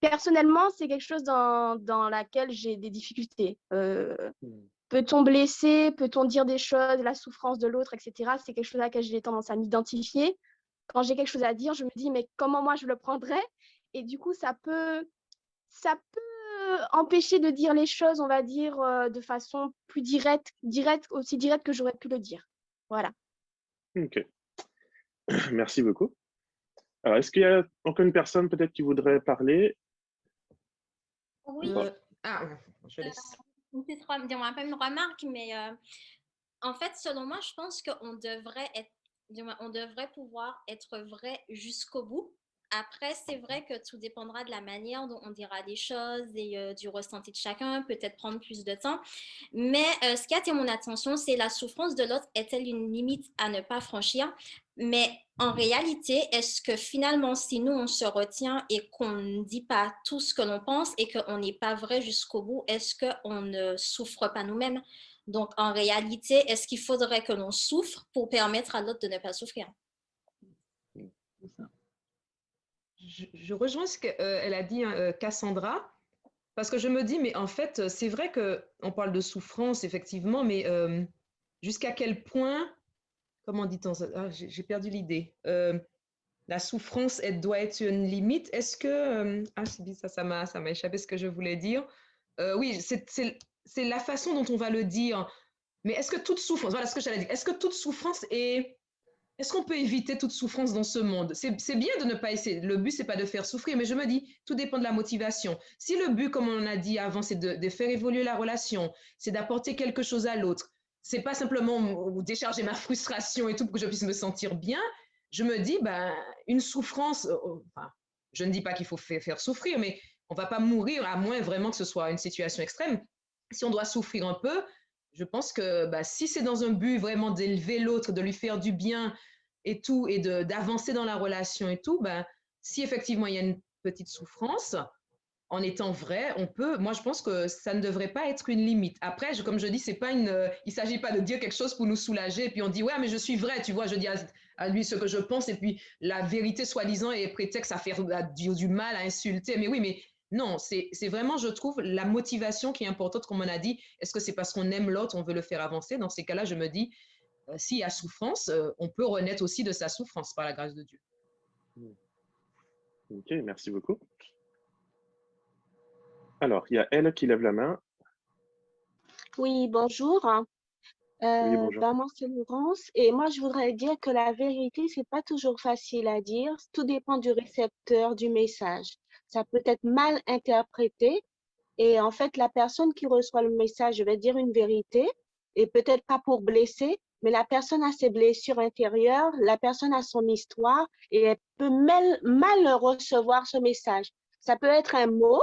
[SPEAKER 12] personnellement, c'est quelque chose dans laquelle j'ai des difficultés. Peut-on blesser, peut-on dire des choses, la souffrance de l'autre, etc. C'est quelque chose à laquelle j'ai tendance à m'identifier. Quand j'ai quelque chose à dire, je me dis, mais comment moi je le prendrais? Et du coup, ça peut empêcher de dire les choses, on va dire, de façon plus directe, aussi directe que j'aurais pu le dire. Voilà.
[SPEAKER 1] Ok, merci beaucoup. Alors, est-ce qu'il y a encore une personne peut-être qui voudrait parler?
[SPEAKER 10] Oui.
[SPEAKER 8] Je laisse.
[SPEAKER 10] Dis-moi pas une remarque, mais en fait, selon moi, je pense qu'on devrait on devrait pouvoir être vrai jusqu'au bout. Après, c'est vrai que tout dépendra de la manière dont on dira les choses et du ressenti de chacun, peut-être prendre plus de temps. Mais ce qui a attiré mon attention, c'est la souffrance de l'autre est-elle une limite à ne pas franchir? Mais en réalité, est-ce que finalement, si nous, on se retient et qu'on ne dit pas tout ce que l'on pense et qu'on n'est pas vrai jusqu'au bout, est-ce qu'on ne souffre pas nous-mêmes? Donc, en réalité, est-ce qu'il faudrait que l'on souffre pour permettre à l'autre de ne pas souffrir?
[SPEAKER 8] Je rejoins ce qu'elle a dit, Cassandra, parce que je me dis, mais en fait, c'est vrai qu'on parle de souffrance, effectivement, mais jusqu'à quel point, comment dit-on ça? J'ai perdu l'idée. La souffrance, elle doit être une limite. Est-ce que... ça m'a échappé ce que je voulais dire. Oui, c'est la façon dont on va le dire. Mais est-ce que toute souffrance, voilà ce que j'allais dire, est-ce que toute souffrance est... Est-ce qu'on peut éviter toute souffrance dans ce monde? C'est bien de ne pas essayer. Le but, c'est pas de faire souffrir, mais je me dis, tout dépend de la motivation. Si le but, comme on a dit avant, c'est de faire évoluer la relation, c'est d'apporter quelque chose à l'autre, c'est pas simplement décharger ma frustration et tout pour que je puisse me sentir bien, je me dis, ben, une souffrance, enfin, je ne dis pas qu'il faut faire souffrir, mais on va pas mourir à moins vraiment que ce soit une situation extrême. Si on doit souffrir un peu, je pense que bah, si c'est dans un but vraiment d'élever l'autre, de lui faire du bien et tout, et d'avancer dans la relation et tout, bah, si effectivement il y a une petite souffrance, en étant vrai, on peut. Moi, je pense que ça ne devrait pas être une limite. Après, comme je dis, c'est pas il s'agit pas de dire quelque chose pour nous soulager et puis on dit ouais, mais je suis vrai, tu vois, je dis à lui ce que je pense et puis la vérité soi-disant est prétexte à faire du mal, à insulter. Mais oui, mais non, c'est vraiment, je trouve, la motivation qui est importante, comme on a dit. Est-ce que c'est parce qu'on aime l'autre, on veut le faire avancer? Dans ces cas-là, je me dis, s'il y a souffrance, on peut renaître aussi de sa souffrance par la grâce de Dieu.
[SPEAKER 1] Ok, merci beaucoup. Alors, il y a elle qui lève la main.
[SPEAKER 13] Oui, bonjour.
[SPEAKER 1] Oui, bonjour.
[SPEAKER 13] Moi, c'est Laurence. Et moi, je voudrais dire que la vérité, c'est pas toujours facile à dire. Tout dépend du récepteur du message. Ça peut être mal interprété. Et en fait, la personne qui reçoit le message va dire une vérité, et peut-être pas pour blesser, mais la personne a ses blessures intérieures, la personne a son histoire, et elle peut mal recevoir ce message. Ça peut être un mot,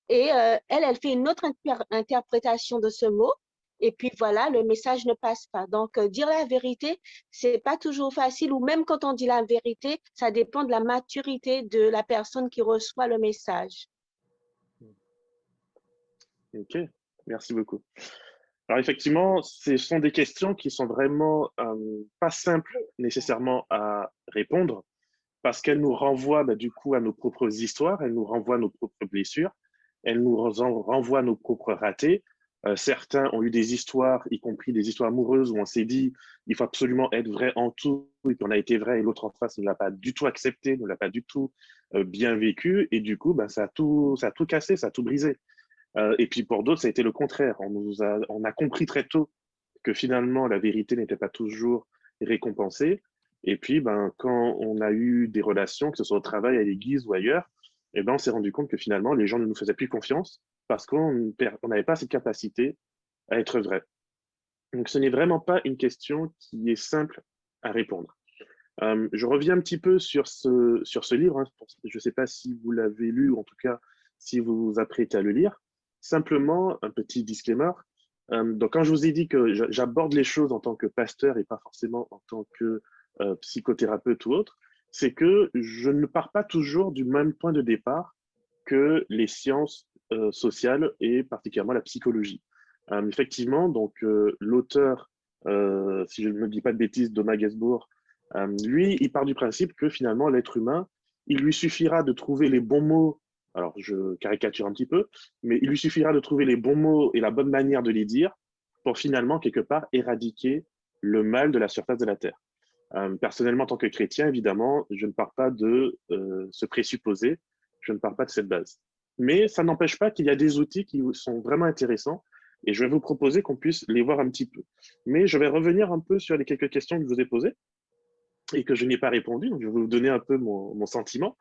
[SPEAKER 13] et elle fait une autre interprétation de ce mot. Et puis voilà, le message ne passe pas. Donc, dire la vérité, c'est pas toujours facile, ou même quand on dit la vérité, ça dépend de la maturité de la personne qui reçoit le message.
[SPEAKER 1] Ok, merci beaucoup. Alors effectivement, ce sont des questions qui sont vraiment pas simples nécessairement à répondre parce qu'elles nous renvoient du coup à nos propres histoires, elles nous renvoient à nos propres blessures, elles nous renvoient à nos propres ratés. Certains ont eu des histoires, y compris des histoires amoureuses, où on s'est dit il faut absolument être vrai en tout, et puis on a été vrai et l'autre en face ne l'a pas du tout accepté, ne l'a pas du tout bien vécu, et du coup, ça a tout cassé, ça a tout brisé. Et puis pour d'autres, ça a été le contraire. On a compris très tôt que finalement, la vérité n'était pas toujours récompensée. Et puis, quand on a eu des relations, que ce soit au travail, à l'église ou ailleurs, on s'est rendu compte que finalement, les gens ne nous faisaient plus confiance parce qu'on n'avait pas cette capacité à être vrai. Donc, ce n'est vraiment pas une question qui est simple à répondre. Je reviens un petit peu sur ce livre. Hein. Je ne sais pas si vous l'avez lu ou en tout cas si vous vous apprêtez à le lire. Simplement, un petit disclaimer. Donc, quand je vous ai dit que j'aborde les choses en tant que pasteur et pas forcément en tant que psychothérapeute ou autre, c'est que je ne pars pas toujours du même point de départ que les sciences sociales et particulièrement la psychologie. Effectivement, donc l'auteur, si je ne me dis pas de bêtises, Thomas Gainsbourg, Lui, il part du principe que finalement, l'être humain, il lui suffira de trouver les bons mots, alors je caricature un petit peu, mais il lui suffira de trouver les bons mots et la bonne manière de les dire pour finalement, quelque part, éradiquer le mal de la surface de la Terre. Personnellement, en tant que chrétien, évidemment, je ne pars pas de ce présupposé, je ne pars pas de cette base. Mais ça n'empêche pas qu'il y a des outils qui sont vraiment intéressants et je vais vous proposer qu'on puisse les voir un petit peu. Mais je vais revenir un peu sur les quelques questions que je vous ai posées et que je n'ai pas répondu, donc je vais vous donner un peu mon sentiment.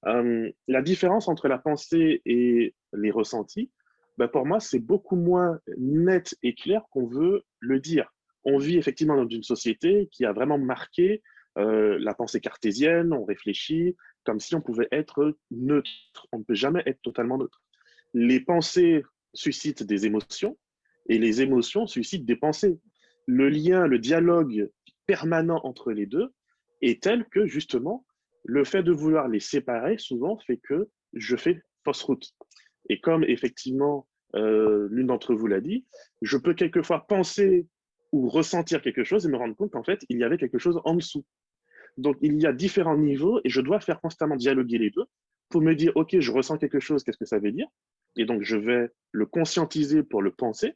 [SPEAKER 1] La différence entre la pensée et les ressentis, ben pour moi, c'est beaucoup moins net et clair qu'on veut le dire. On vit effectivement dans une société qui a vraiment marqué la pensée cartésienne, on réfléchit comme si on pouvait être neutre. On ne peut jamais être totalement neutre. Les pensées suscitent des émotions et les émotions suscitent des pensées. Le lien, le dialogue permanent entre les deux est tel que justement, le fait de vouloir les séparer souvent fait que je fais fausse route. Et comme effectivement, l'une d'entre vous l'a dit, je peux quelquefois penser ou ressentir quelque chose et me rendre compte qu'en fait, il y avait quelque chose en dessous. Donc, il y a différents niveaux et je dois faire constamment dialoguer les deux pour me dire, OK, je ressens quelque chose, qu'est-ce que ça veut dire? Et donc, je vais le conscientiser pour le penser.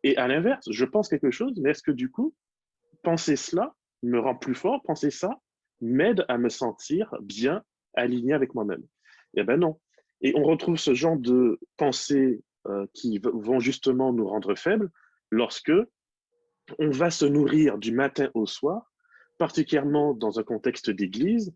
[SPEAKER 1] Et à l'inverse, je pense quelque chose, mais est-ce que du coup, penser cela me rend plus fort, penser ça m'aide à me sentir bien aligné avec moi-même? Eh bien non. Et on retrouve ce genre de pensées qui vont justement nous rendre faibles lorsque on va se nourrir du matin au soir, particulièrement dans un contexte d'église.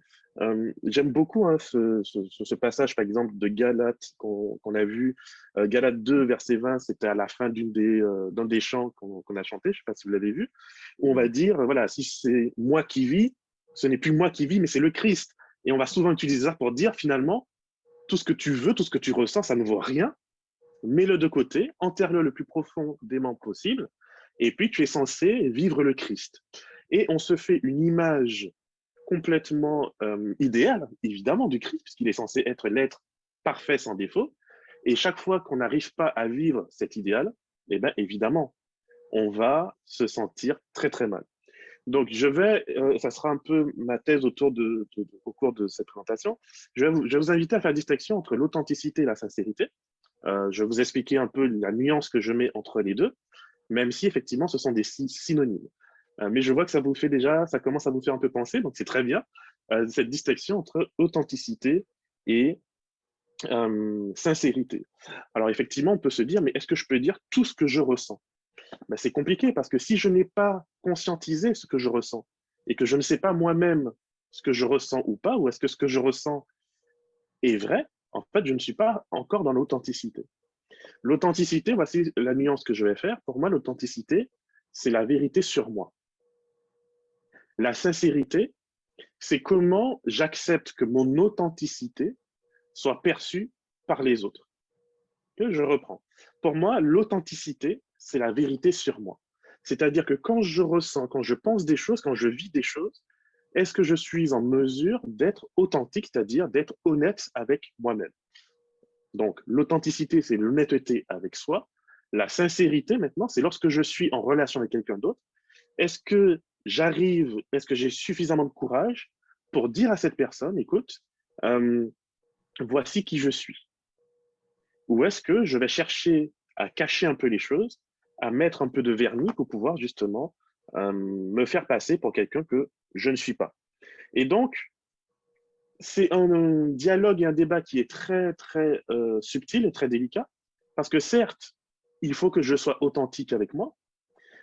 [SPEAKER 1] J'aime beaucoup hein, ce passage, par exemple, de Galates qu'on a vu. Galates 2, verset 20, c'était à la fin d'un des chants qu'on a chanté, je ne sais pas si vous l'avez vu, où on va dire, voilà, si c'est moi qui vis, ce n'est plus moi qui vis, mais c'est le Christ. Et on va souvent utiliser ça pour dire, finalement, tout ce que tu veux, tout ce que tu ressens, ça ne vaut rien. Mets-le de côté, enterre-le le plus profondément possible, et puis tu es censé vivre le Christ. Et on se fait une image complètement idéale, évidemment, du Christ, puisqu'il est censé être l'être parfait sans défaut. Et chaque fois qu'on n'arrive pas à vivre cet idéal, eh bien, évidemment, on va se sentir très, très mal. Donc, ça sera un peu ma thèse au cours de cette présentation. Je vais vous inviter à faire la distinction entre l'authenticité et la sincérité. Je vais vous expliquer un peu la nuance que je mets entre les deux, même si effectivement ce sont des synonymes. Mais je vois que ça commence à vous faire un peu penser, donc c'est très bien, cette distinction entre authenticité et sincérité. Alors effectivement, on peut se dire, mais est-ce que je peux dire tout ce que je ressens? Ben, c'est compliqué parce que si je n'ai pas conscientisé ce que je ressens et que je ne sais pas moi-même ce que je ressens ou pas, ou est-ce que ce que je ressens est vrai, en fait, je ne suis pas encore dans l'authenticité. L'authenticité, voici la nuance que je vais faire. Pour moi, l'authenticité, c'est la vérité sur moi. La sincérité, c'est comment j'accepte que mon authenticité soit perçue par les autres. Je reprends. Pour moi, l'authenticité, c'est la vérité sur moi. C'est-à-dire que quand je ressens, quand je pense des choses, quand je vis des choses, est-ce que je suis en mesure d'être authentique, c'est-à-dire d'être honnête avec moi-même? Donc, l'authenticité, c'est l'honnêteté avec soi. La sincérité, maintenant, c'est lorsque je suis en relation avec quelqu'un d'autre. Est-ce que j'ai suffisamment de courage pour dire à cette personne, écoute, voici qui je suis? Ou est-ce que je vais chercher à cacher un peu les choses, à mettre un peu de vernis pour pouvoir justement me faire passer pour quelqu'un que je ne suis pas? Et donc, c'est un dialogue et un débat qui est très, très subtil et très délicat, parce que certes, il faut que je sois authentique avec moi,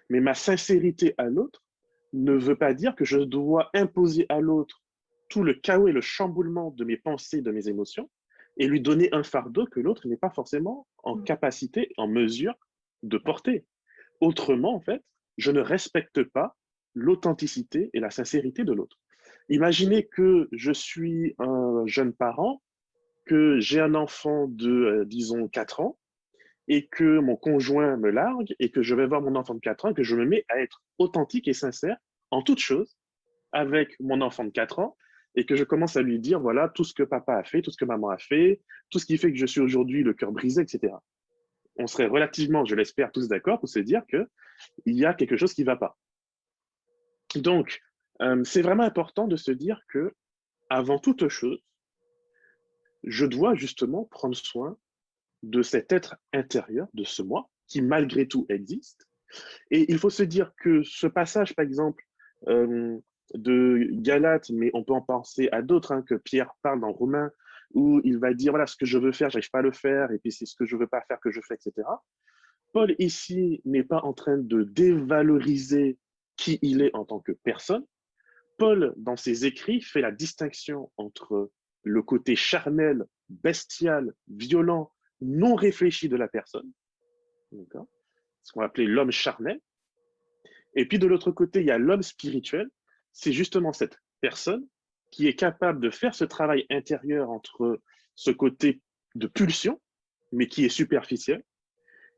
[SPEAKER 1] mais ma sincérité à l'autre ne veut pas dire que je dois imposer à l'autre tout le chaos et le chamboulement de mes pensées, de mes émotions, et lui donner un fardeau que l'autre n'est pas forcément en capacité, en mesure de porter. Autrement, en fait, je ne respecte pas l'authenticité et la sincérité de l'autre. Imaginez que je suis un jeune parent, que j'ai un enfant de, disons, 4 ans, et que mon conjoint me largue, et que je vais voir mon enfant de 4 ans, et que je me mets à être authentique et sincère en toute chose avec mon enfant de 4 ans, et que je commence à lui dire, voilà, tout ce que papa a fait, tout ce que maman a fait, tout ce qui fait que je suis aujourd'hui le cœur brisé, etc. On serait relativement, je l'espère, tous d'accord pour se dire qu'il y a quelque chose qui ne va pas. Donc, C'est vraiment important de se dire que, avant toute chose, je dois justement prendre soin de cet être intérieur, de ce moi, qui malgré tout existe. Et il faut se dire que ce passage, par exemple, de Galates, mais on peut en penser à d'autres, hein, que Pierre parle dans Romains, où il va dire, voilà, ce que je veux faire, j'arrive pas à le faire, et puis c'est ce que je veux pas faire que je fais, etc. Paul, ici, n'est pas en train de dévaloriser qui il est en tant que personne. Paul, dans ses écrits, fait la distinction entre le côté charnel, bestial, violent, non réfléchi de la personne, ce qu'on va appeler l'homme charnel. Et puis de l'autre côté, il y a l'homme spirituel. C'est justement cette personne qui est capable de faire ce travail intérieur entre ce côté de pulsion, mais qui est superficiel,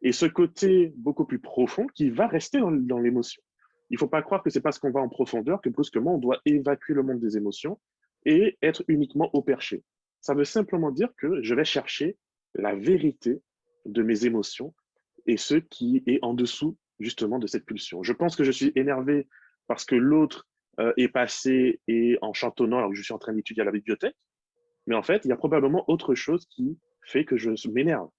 [SPEAKER 1] et ce côté beaucoup plus profond qui va rester dans l'émotion. Il ne faut pas croire que c'est parce qu'on va en profondeur que brusquement on doit évacuer le monde des émotions et être uniquement au perché. Ça veut simplement dire que je vais chercher la vérité de mes émotions et ce qui est en dessous justement de cette pulsion. Je pense que je suis énervé parce que l'autre est passé et en chantonnant alors que je suis en train d'étudier à la bibliothèque, mais en fait, il y a probablement autre chose qui fait que je m'énerve.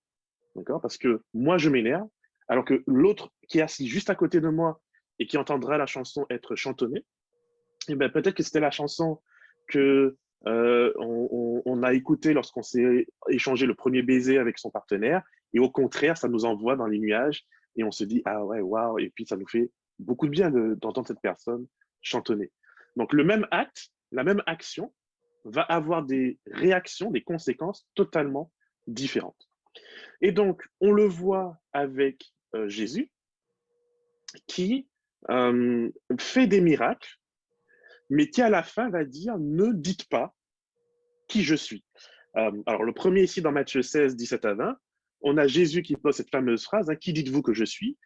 [SPEAKER 1] D'accord? Parce que moi, je m'énerve, alors que l'autre qui est assis juste à côté de moi et qui entendra la chanson être chantonnée, eh ben, peut-être que c'était la chanson que on a écoutée lorsqu'on s'est échangé le premier baiser avec son partenaire, et au contraire, ça nous envoie dans les nuages et on se dit ah ouais, waouh, et puis ça nous fait beaucoup de bien d'entendre cette personne chantonner. Donc le même acte, la même action va avoir des réactions, des conséquences totalement différentes. Et donc, on le voit avec Jésus qui fait des miracles, mais qui à la fin va dire « ne dites pas qui je suis ». Alors, le premier ici dans Matthieu 16, 17 à 20, on a Jésus qui pose cette fameuse phrase, hein, « Qui dites-vous que je suis ?»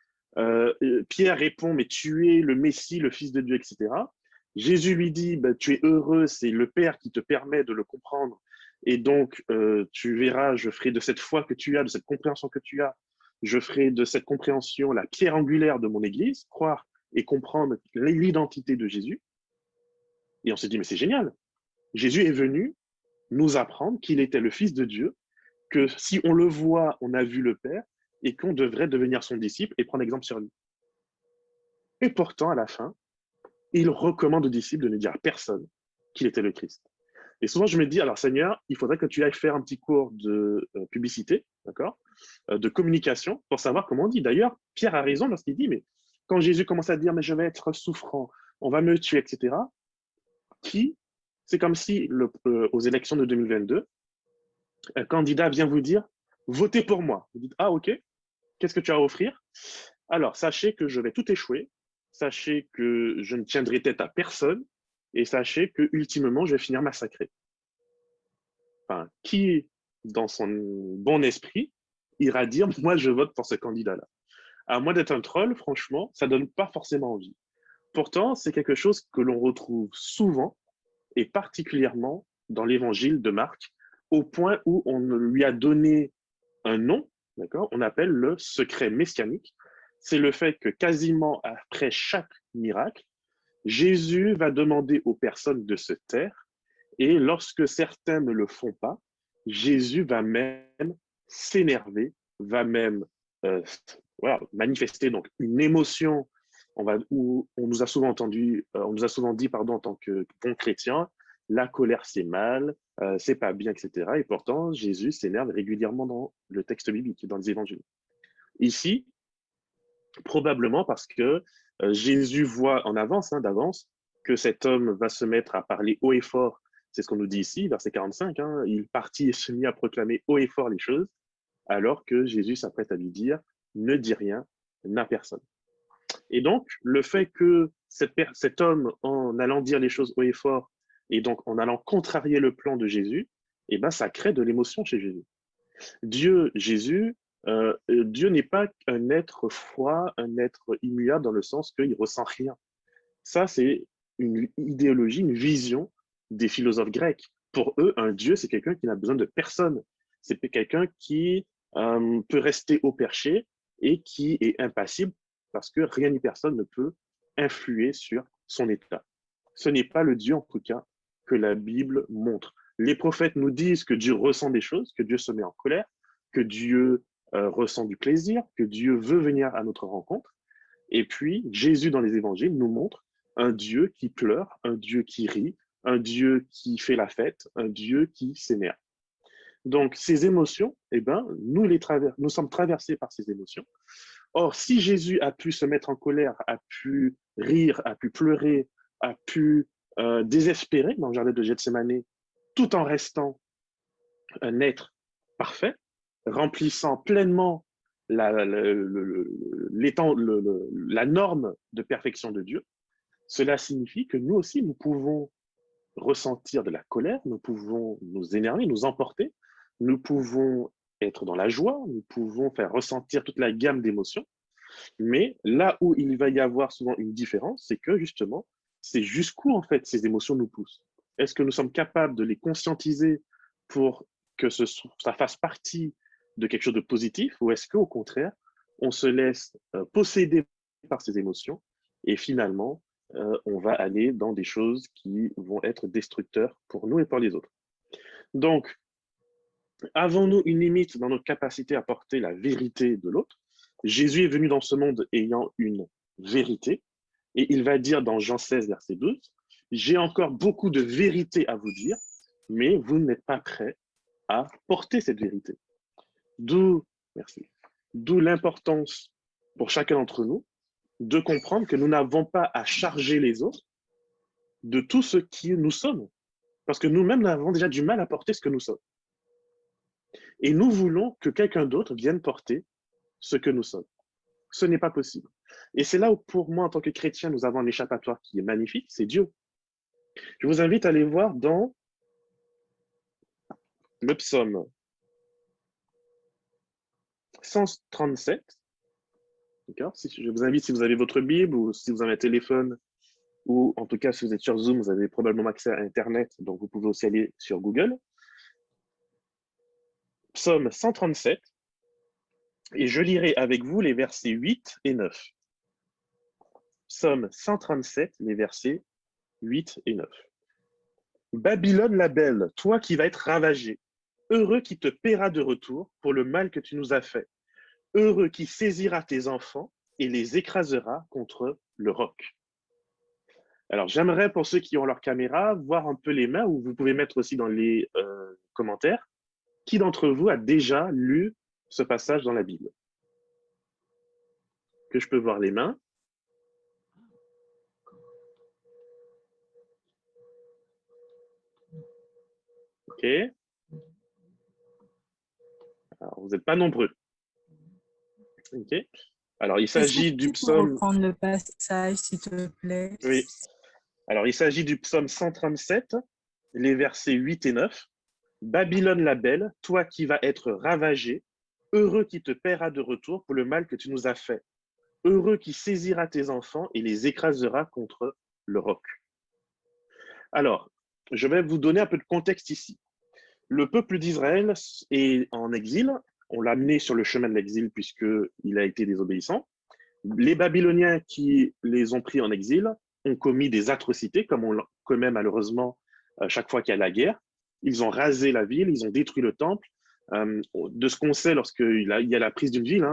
[SPEAKER 1] Pierre répond « Mais tu es le Messie, le Fils de Dieu, etc. » Jésus lui dit bah, « Tu es heureux, c'est le Père qui te permet de le comprendre. Et donc, tu verras, je ferai de cette foi que tu as, de cette compréhension que tu as, je ferai de cette compréhension la pierre angulaire de mon Église, croire et comprendre l'identité de Jésus. » Et on s'est dit, mais c'est génial. Jésus est venu nous apprendre qu'il était le Fils de Dieu, que si on le voit, on a vu le Père, et qu'on devrait devenir son disciple et prendre exemple sur lui. Et pourtant, à la fin, il recommande aux disciples de ne dire à personne qu'il était le Christ. Et souvent, je me dis, alors Seigneur, il faudrait que tu ailles faire un petit cours de publicité, d'accord, de communication, pour savoir comment on dit. D'ailleurs, Pierre a raison lorsqu'il dit, mais quand Jésus commence à dire, mais je vais être souffrant, on va me tuer, etc., c'est comme si, aux élections de 2022, un candidat vient vous dire, votez pour moi. Vous dites, ah ok, qu'est-ce que tu as à offrir? Alors, sachez que je vais tout échouer, sachez que je ne tiendrai tête à personne, et sachez que ultimement, je vais finir massacré. Enfin, qui, dans son bon esprit, ira dire, moi, je vote pour ce candidat-là? À moins d'être un troll, franchement, ça ne donne pas forcément envie. Pourtant, c'est quelque chose que l'on retrouve souvent, et particulièrement dans l'évangile de Marc, au point où on lui a donné un nom, d'accord? On appelle le secret messianique. C'est le fait que quasiment après chaque miracle, Jésus va demander aux personnes de se taire, et lorsque certains ne le font pas, Jésus va même s'énerver, va même voilà, manifester donc une émotion. On nous a souvent dit, pardon, en tant que bon chrétien, la colère c'est mal, c'est pas bien, etc. Et pourtant, Jésus s'énerve régulièrement dans le texte biblique, dans les évangiles. Ici, probablement parce que Jésus voit en avance, d'avance, que cet homme va se mettre à parler haut et fort. C'est ce qu'on nous dit ici, verset 45. Il partit et se mit à proclamer haut et fort les choses, alors que Jésus s'apprête à lui dire « ne dis rien à personne ». Et donc, le fait que cet homme, en allant dire les choses haut et fort, et donc en allant contrarier le plan de Jésus, eh ben, ça crée de l'émotion chez Jésus. Dieu n'est pas un être froid, un être immuable dans le sens qu'il ne ressent rien. Ça, c'est une idéologie, une vision des philosophes grecs. Pour eux, un Dieu, c'est quelqu'un qui n'a besoin de personne. C'est quelqu'un qui peut rester au perché et qui est impassible parce que rien ni personne ne peut influer sur son état. Ce n'est pas le Dieu, en tout cas, que la Bible montre. Les prophètes nous disent que Dieu ressent des choses, que Dieu se met en colère, que Dieu ressent du plaisir, que Dieu veut venir à notre rencontre. Et puis, Jésus, dans les évangiles, nous montre un Dieu qui pleure, un Dieu qui rit, un Dieu qui fait la fête, un Dieu qui s'énerve. Donc, ces émotions, eh ben, nous sommes traversés par ces émotions. Or, si Jésus a pu se mettre en colère, a pu rire, a pu pleurer, a pu désespérer dans le jardin de Gethsémani, tout en restant un être parfait, remplissant pleinement la norme de perfection de Dieu, cela signifie que nous aussi, nous pouvons ressentir de la colère, nous pouvons nous énerver, nous emporter, nous pouvons être dans la joie, nous pouvons faire ressentir toute la gamme d'émotions, mais là où il va y avoir souvent une différence, c'est que justement, c'est jusqu'où en fait ces émotions nous poussent. Est-ce que nous sommes capables de les conscientiser pour que ça fasse partie de quelque chose de positif, ou est-ce qu'au contraire, on se laisse posséder par ces émotions et finalement, on va aller dans des choses qui vont être destructeurs pour nous et pour les autres. Donc, avons-nous une limite dans notre capacité à porter la vérité de l'autre? Jésus est venu dans ce monde ayant une vérité, et il va dire dans Jean 16, verset 12, « J'ai encore beaucoup de vérité à vous dire, mais vous n'êtes pas prêts à porter cette vérité. » D'où l'importance pour chacun d'entre nous de comprendre que nous n'avons pas à charger les autres de tout ce qui nous sommes, parce que nous-mêmes, nous avons déjà du mal à porter ce que nous sommes. Et nous voulons que quelqu'un d'autre vienne porter ce que nous sommes. Ce n'est pas possible. Et c'est là où, pour moi, en tant que chrétien, nous avons un échappatoire qui est magnifique, c'est Dieu. Je vous invite à aller voir dans le psaume 137. D'accord? Je vous invite, si vous avez votre Bible ou si vous avez un téléphone, ou en tout cas, si vous êtes sur Zoom, vous avez probablement accès à Internet, donc vous pouvez aussi aller sur Google. Psaume 137, et je lirai avec vous les versets 8 et 9. Psaume 137, les versets 8 et 9. Babylone la belle, toi qui vas être ravagé, heureux qui te paiera de retour pour le mal que tu nous as fait. Heureux qui saisira tes enfants et les écrasera contre le roc. Alors, j'aimerais, pour ceux qui ont leur caméra, voir un peu les mains, ou vous pouvez mettre aussi dans les commentaires, qui d'entre vous a déjà lu ce passage dans la Bible? Que je peux voir les mains? OK. Alors, vous n'êtes pas nombreux. OK. Alors, il s'agit du psaume...
[SPEAKER 6] reprendre le passage, s'il te plaît?
[SPEAKER 1] Oui. Alors, il s'agit du psaume 137, les versets 8 et 9. Babylone la belle, toi qui vas être ravagé, heureux qui te paiera de retour pour le mal que tu nous as fait. Heureux qui saisira tes enfants et les écrasera contre le roc. Alors, je vais vous donner un peu de contexte ici. Le peuple d'Israël est en exil. On l'a amené sur le chemin de l'exil puisqu'il a été désobéissant. Les Babyloniens qui les ont pris en exil ont commis des atrocités, comme on commet malheureusement chaque fois qu'il y a la guerre. Ils ont rasé la ville, ils ont détruit le temple. De ce qu'on sait, lorsqu'il y a la prise d'une ville,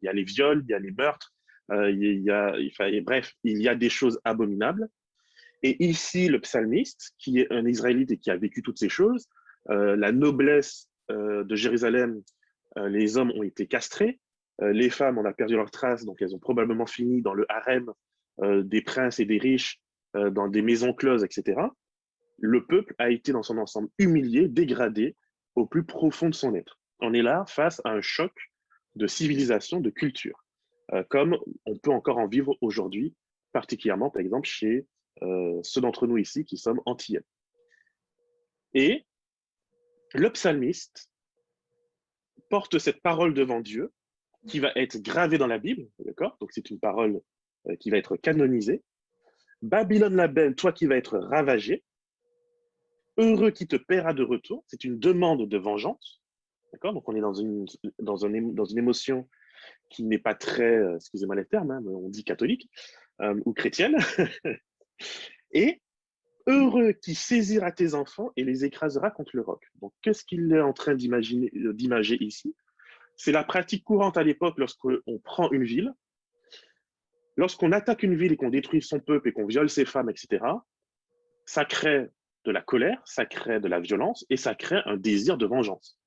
[SPEAKER 1] il y a les viols, il y a les meurtres, bref, il y a des choses abominables. Et ici, le psalmiste, qui est un Israélite et qui a vécu toutes ces choses, la noblesse de Jérusalem, les hommes ont été castrés, les femmes, on a perdu leur trace, donc elles ont probablement fini dans le harem des princes et des riches, dans des maisons closes, etc. Le peuple a été dans son ensemble humilié, dégradé au plus profond de son être. On est là face à un choc de civilisation, de culture, comme on peut encore en vivre aujourd'hui, particulièrement, par exemple, chez ceux d'entre nous ici qui sommes antillais. Et le psalmiste porte cette parole devant Dieu qui va être gravée dans la Bible, d'accord? Donc c'est une parole qui va être canonisée. Babylone la belle, toi qui vas être ravagé, heureux qui te paiera de retour, c'est une demande de vengeance, d'accord? Donc on est dans une émotion qui n'est pas très, excusez-moi les termes, mais on dit catholique ou chrétienne. Et Heureux qui saisira tes enfants et les écrasera contre le roc. Donc, qu'est-ce qu'il est en train d'imager ici? C'est la pratique courante à l'époque lorsqu'on prend une ville. Lorsqu'on attaque une ville et qu'on détruit son peuple et qu'on viole ses femmes, etc., ça crée de la colère, ça crée de la violence et ça crée un désir de vengeance.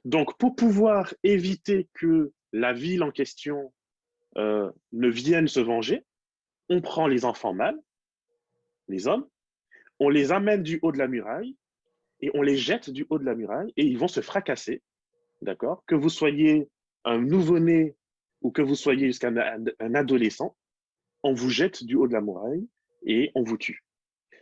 [SPEAKER 1] Donc, pour pouvoir éviter que la ville en question ne vienne se venger, on prend les enfants mâles, les hommes, on les amène du haut de la muraille et on les jette du haut de la muraille et ils vont se fracasser, d'accord? Que vous soyez un nouveau-né ou que vous soyez jusqu'à un adolescent, on vous jette du haut de la muraille et on vous tue.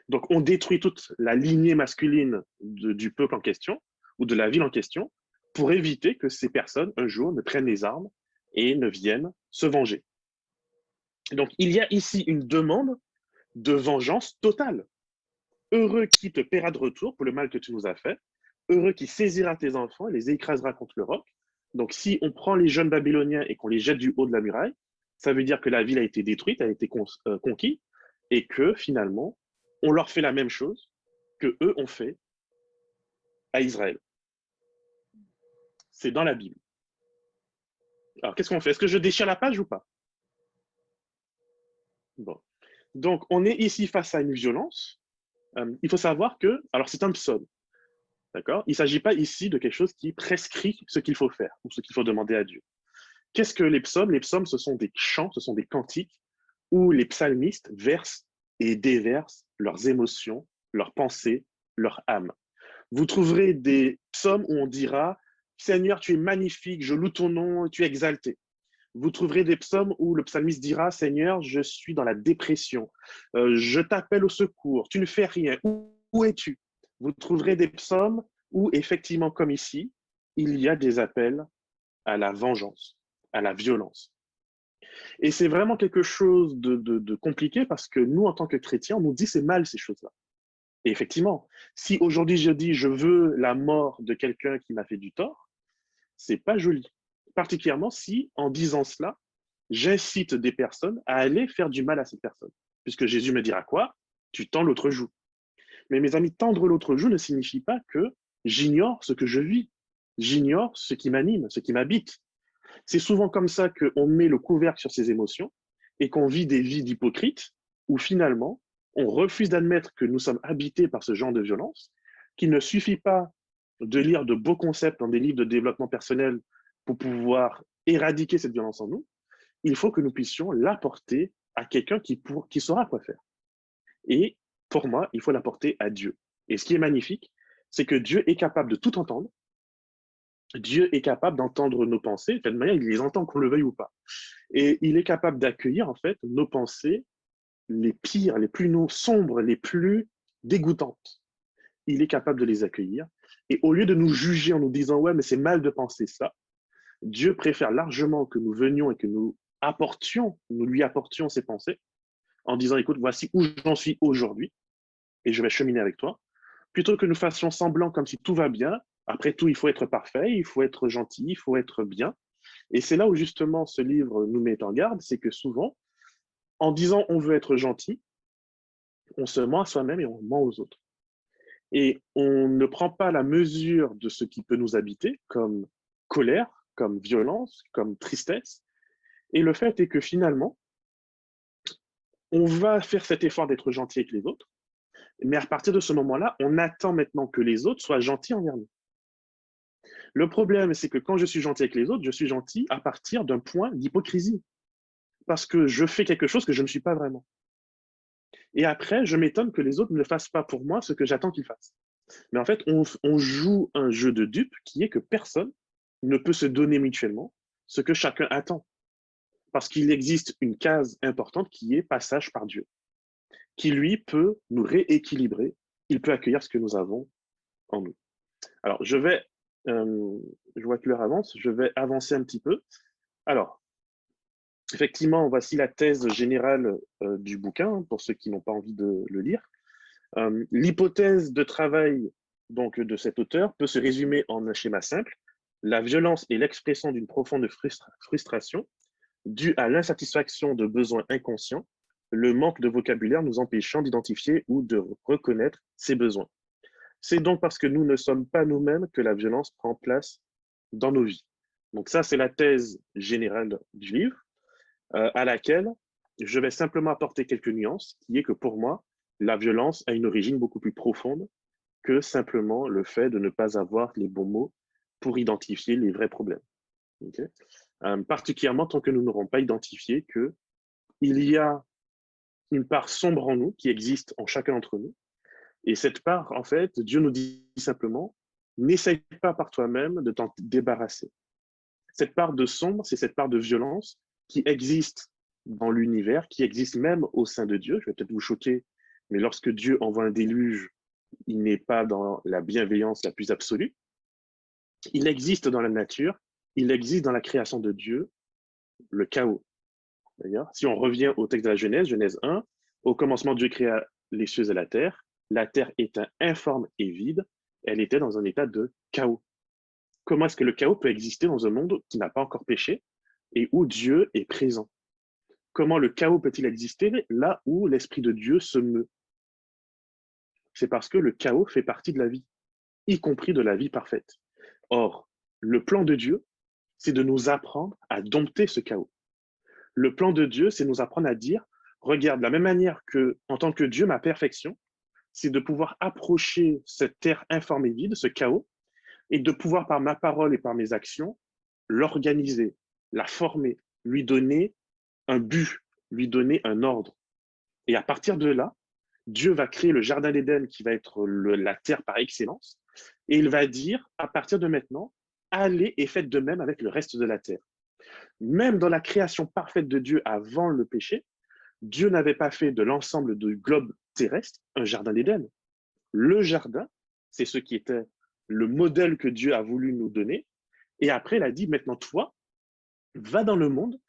[SPEAKER 1] Donc, on détruit toute la lignée masculine du peuple en question ou de la ville en question pour éviter que ces personnes, un jour, ne prennent les armes et ne viennent se venger. Donc, il y a ici une demande de vengeance totale. Heureux qui te paiera de retour pour le mal que tu nous as fait, heureux qui saisira tes enfants et les écrasera contre le roc. Donc, si on prend les jeunes Babyloniens et qu'on les jette du haut de la muraille, ça veut dire que la ville a été détruite, a été conquise, et que finalement, on leur fait la même chose que eux ont fait à Israël. C'est dans la Bible. Alors, qu'est-ce qu'on fait? Est-ce que je déchire la page ou pas? Bon. Donc, on est ici face à une violence. Il faut savoir que, alors c'est un psaume, d'accord? Il ne s'agit pas ici de quelque chose qui prescrit ce qu'il faut faire ou ce qu'il faut demander à Dieu. Qu'est-ce que les psaumes? Les psaumes, ce sont des chants, ce sont des cantiques où les psalmistes versent et déversent leurs émotions, leurs pensées, leur âme. Vous trouverez des psaumes où on dira « Seigneur, tu es magnifique, je loue ton nom, tu es exalté ». Vous trouverez des psaumes où le psalmiste dira « Seigneur, je suis dans la dépression, je t'appelle au secours, tu ne fais rien, où es-tu » Vous trouverez des psaumes où, effectivement, comme ici, il y a des appels à la vengeance, à la violence. Et c'est vraiment quelque chose de compliqué parce que nous, en tant que chrétiens, on nous dit c'est mal ces choses-là. Et effectivement, si aujourd'hui je dis je veux la mort de quelqu'un qui m'a fait du tort, c'est pas joli. Particulièrement si, en disant cela, j'incite des personnes à aller faire du mal à cette personne. Puisque Jésus me dira quoi? Tu tends l'autre joue. Mais mes amis, tendre l'autre joue ne signifie pas que j'ignore ce que je vis. J'ignore ce qui m'anime, ce qui m'habite. C'est souvent comme ça qu'on met le couvercle sur ses émotions et qu'on vit des vies d'hypocrites où finalement, on refuse d'admettre que nous sommes habités par ce genre de violence, qu'il ne suffit pas de lire de beaux concepts dans des livres de développement personnel pour pouvoir éradiquer cette violence en nous. Il faut que nous puissions l'apporter à quelqu'un qui saura quoi faire. Et pour moi, il faut l'apporter à Dieu. Et ce qui est magnifique, c'est que Dieu est capable de tout entendre. Dieu est capable d'entendre nos pensées. De toute manière, il les entend qu'on le veuille ou pas. Et il est capable d'accueillir en fait nos pensées les pires, les plus sombres, les plus dégoûtantes. Il est capable de les accueillir. Et au lieu de nous juger en nous disant « ouais, mais c'est mal de penser ça », Dieu préfère largement que nous venions et que nous lui apportions ces pensées en disant « écoute, voici où j'en suis aujourd'hui et je vais cheminer avec toi », plutôt que nous fassions semblant comme si tout va bien. Après tout, il faut être parfait, il faut être gentil, il faut être bien. Et c'est là où justement ce livre nous met en garde, c'est que souvent, en disant on veut être gentil, on se ment à soi-même et on ment aux autres. Et on ne prend pas la mesure de ce qui peut nous habiter, comme colère, comme violence, comme tristesse. Et le fait est que finalement, on va faire cet effort d'être gentil avec les autres, mais à partir de ce moment-là, on attend maintenant que les autres soient gentils envers nous. Le problème, c'est que quand je suis gentil avec les autres, je suis gentil à partir d'un point d'hypocrisie. Parce que je fais quelque chose que je ne suis pas vraiment. Et après, je m'étonne que les autres ne fassent pas pour moi ce que j'attends qu'ils fassent. Mais en fait, on joue un jeu de dupe qui est que personne ne peut se donner mutuellement ce que chacun attend. Parce qu'il existe une case importante qui est passage par Dieu, qui lui peut nous rééquilibrer, il peut accueillir ce que nous avons en nous. Alors, je vois que l'heure avance, je vais avancer un petit peu. Alors, effectivement, voici la thèse générale du bouquin, pour ceux qui n'ont pas envie de le lire. L'hypothèse de travail donc, de cet auteur peut se résumer en un schéma simple. La violence est l'expression d'une profonde frustration due à l'insatisfaction de besoins inconscients le manque de vocabulaire nous empêchant d'identifier ou de reconnaître ses besoins. C'est donc parce que nous ne sommes pas nous-mêmes que la violence prend place dans nos vies. Donc ça, c'est la thèse générale du livre, à laquelle je vais simplement apporter quelques nuances, qui est que pour moi, la violence a une origine beaucoup plus profonde que simplement le fait de ne pas avoir les bons mots pour identifier les vrais problèmes. Okay? Particulièrement tant que nous n'aurons pas identifié qu'il y a une part sombre en nous qui existe en chacun d'entre nous. Et cette part, en fait, Dieu nous dit simplement, n'essaye pas par toi-même de t'en débarrasser. Cette part de sombre, c'est cette part de violence qui existe dans l'univers, qui existe même au sein de Dieu. Je vais peut-être vous choquer, mais lorsque Dieu envoie un déluge, il n'est pas dans la bienveillance la plus absolue. Il existe dans la nature, il existe dans la création de Dieu, le chaos. D'ailleurs, si on revient au texte de la Genèse, Genèse 1, au commencement, Dieu créa les cieux et la terre étant informe et vide, elle était dans un état de chaos. Comment est-ce que le chaos peut exister dans un monde qui n'a pas encore péché et où Dieu est présent? Comment le chaos peut-il exister là où l'Esprit de Dieu se meut? C'est parce que le chaos fait partie de la vie, y compris de la vie parfaite. Or, le plan de Dieu, c'est de nous apprendre à dompter ce chaos. Le plan de Dieu, c'est nous apprendre à dire, regarde, de la même manière que, en tant que Dieu, ma perfection, c'est de pouvoir approcher cette terre informe et vide, ce chaos, et de pouvoir, par ma parole et par mes actions, l'organiser, la former, lui donner un but, lui donner un ordre. Et à partir de là, Dieu va créer le jardin d'Éden qui va être la terre par excellence, et il va dire, à partir de maintenant, allez et faites de même avec le reste de la terre. Même dans la création parfaite de Dieu avant le péché, Dieu n'avait pas fait de l'ensemble du globe terrestre un jardin d'Éden. Le jardin, c'est ce qui était le modèle que Dieu a voulu nous donner. Et après, il a dit, maintenant toi, va dans le monde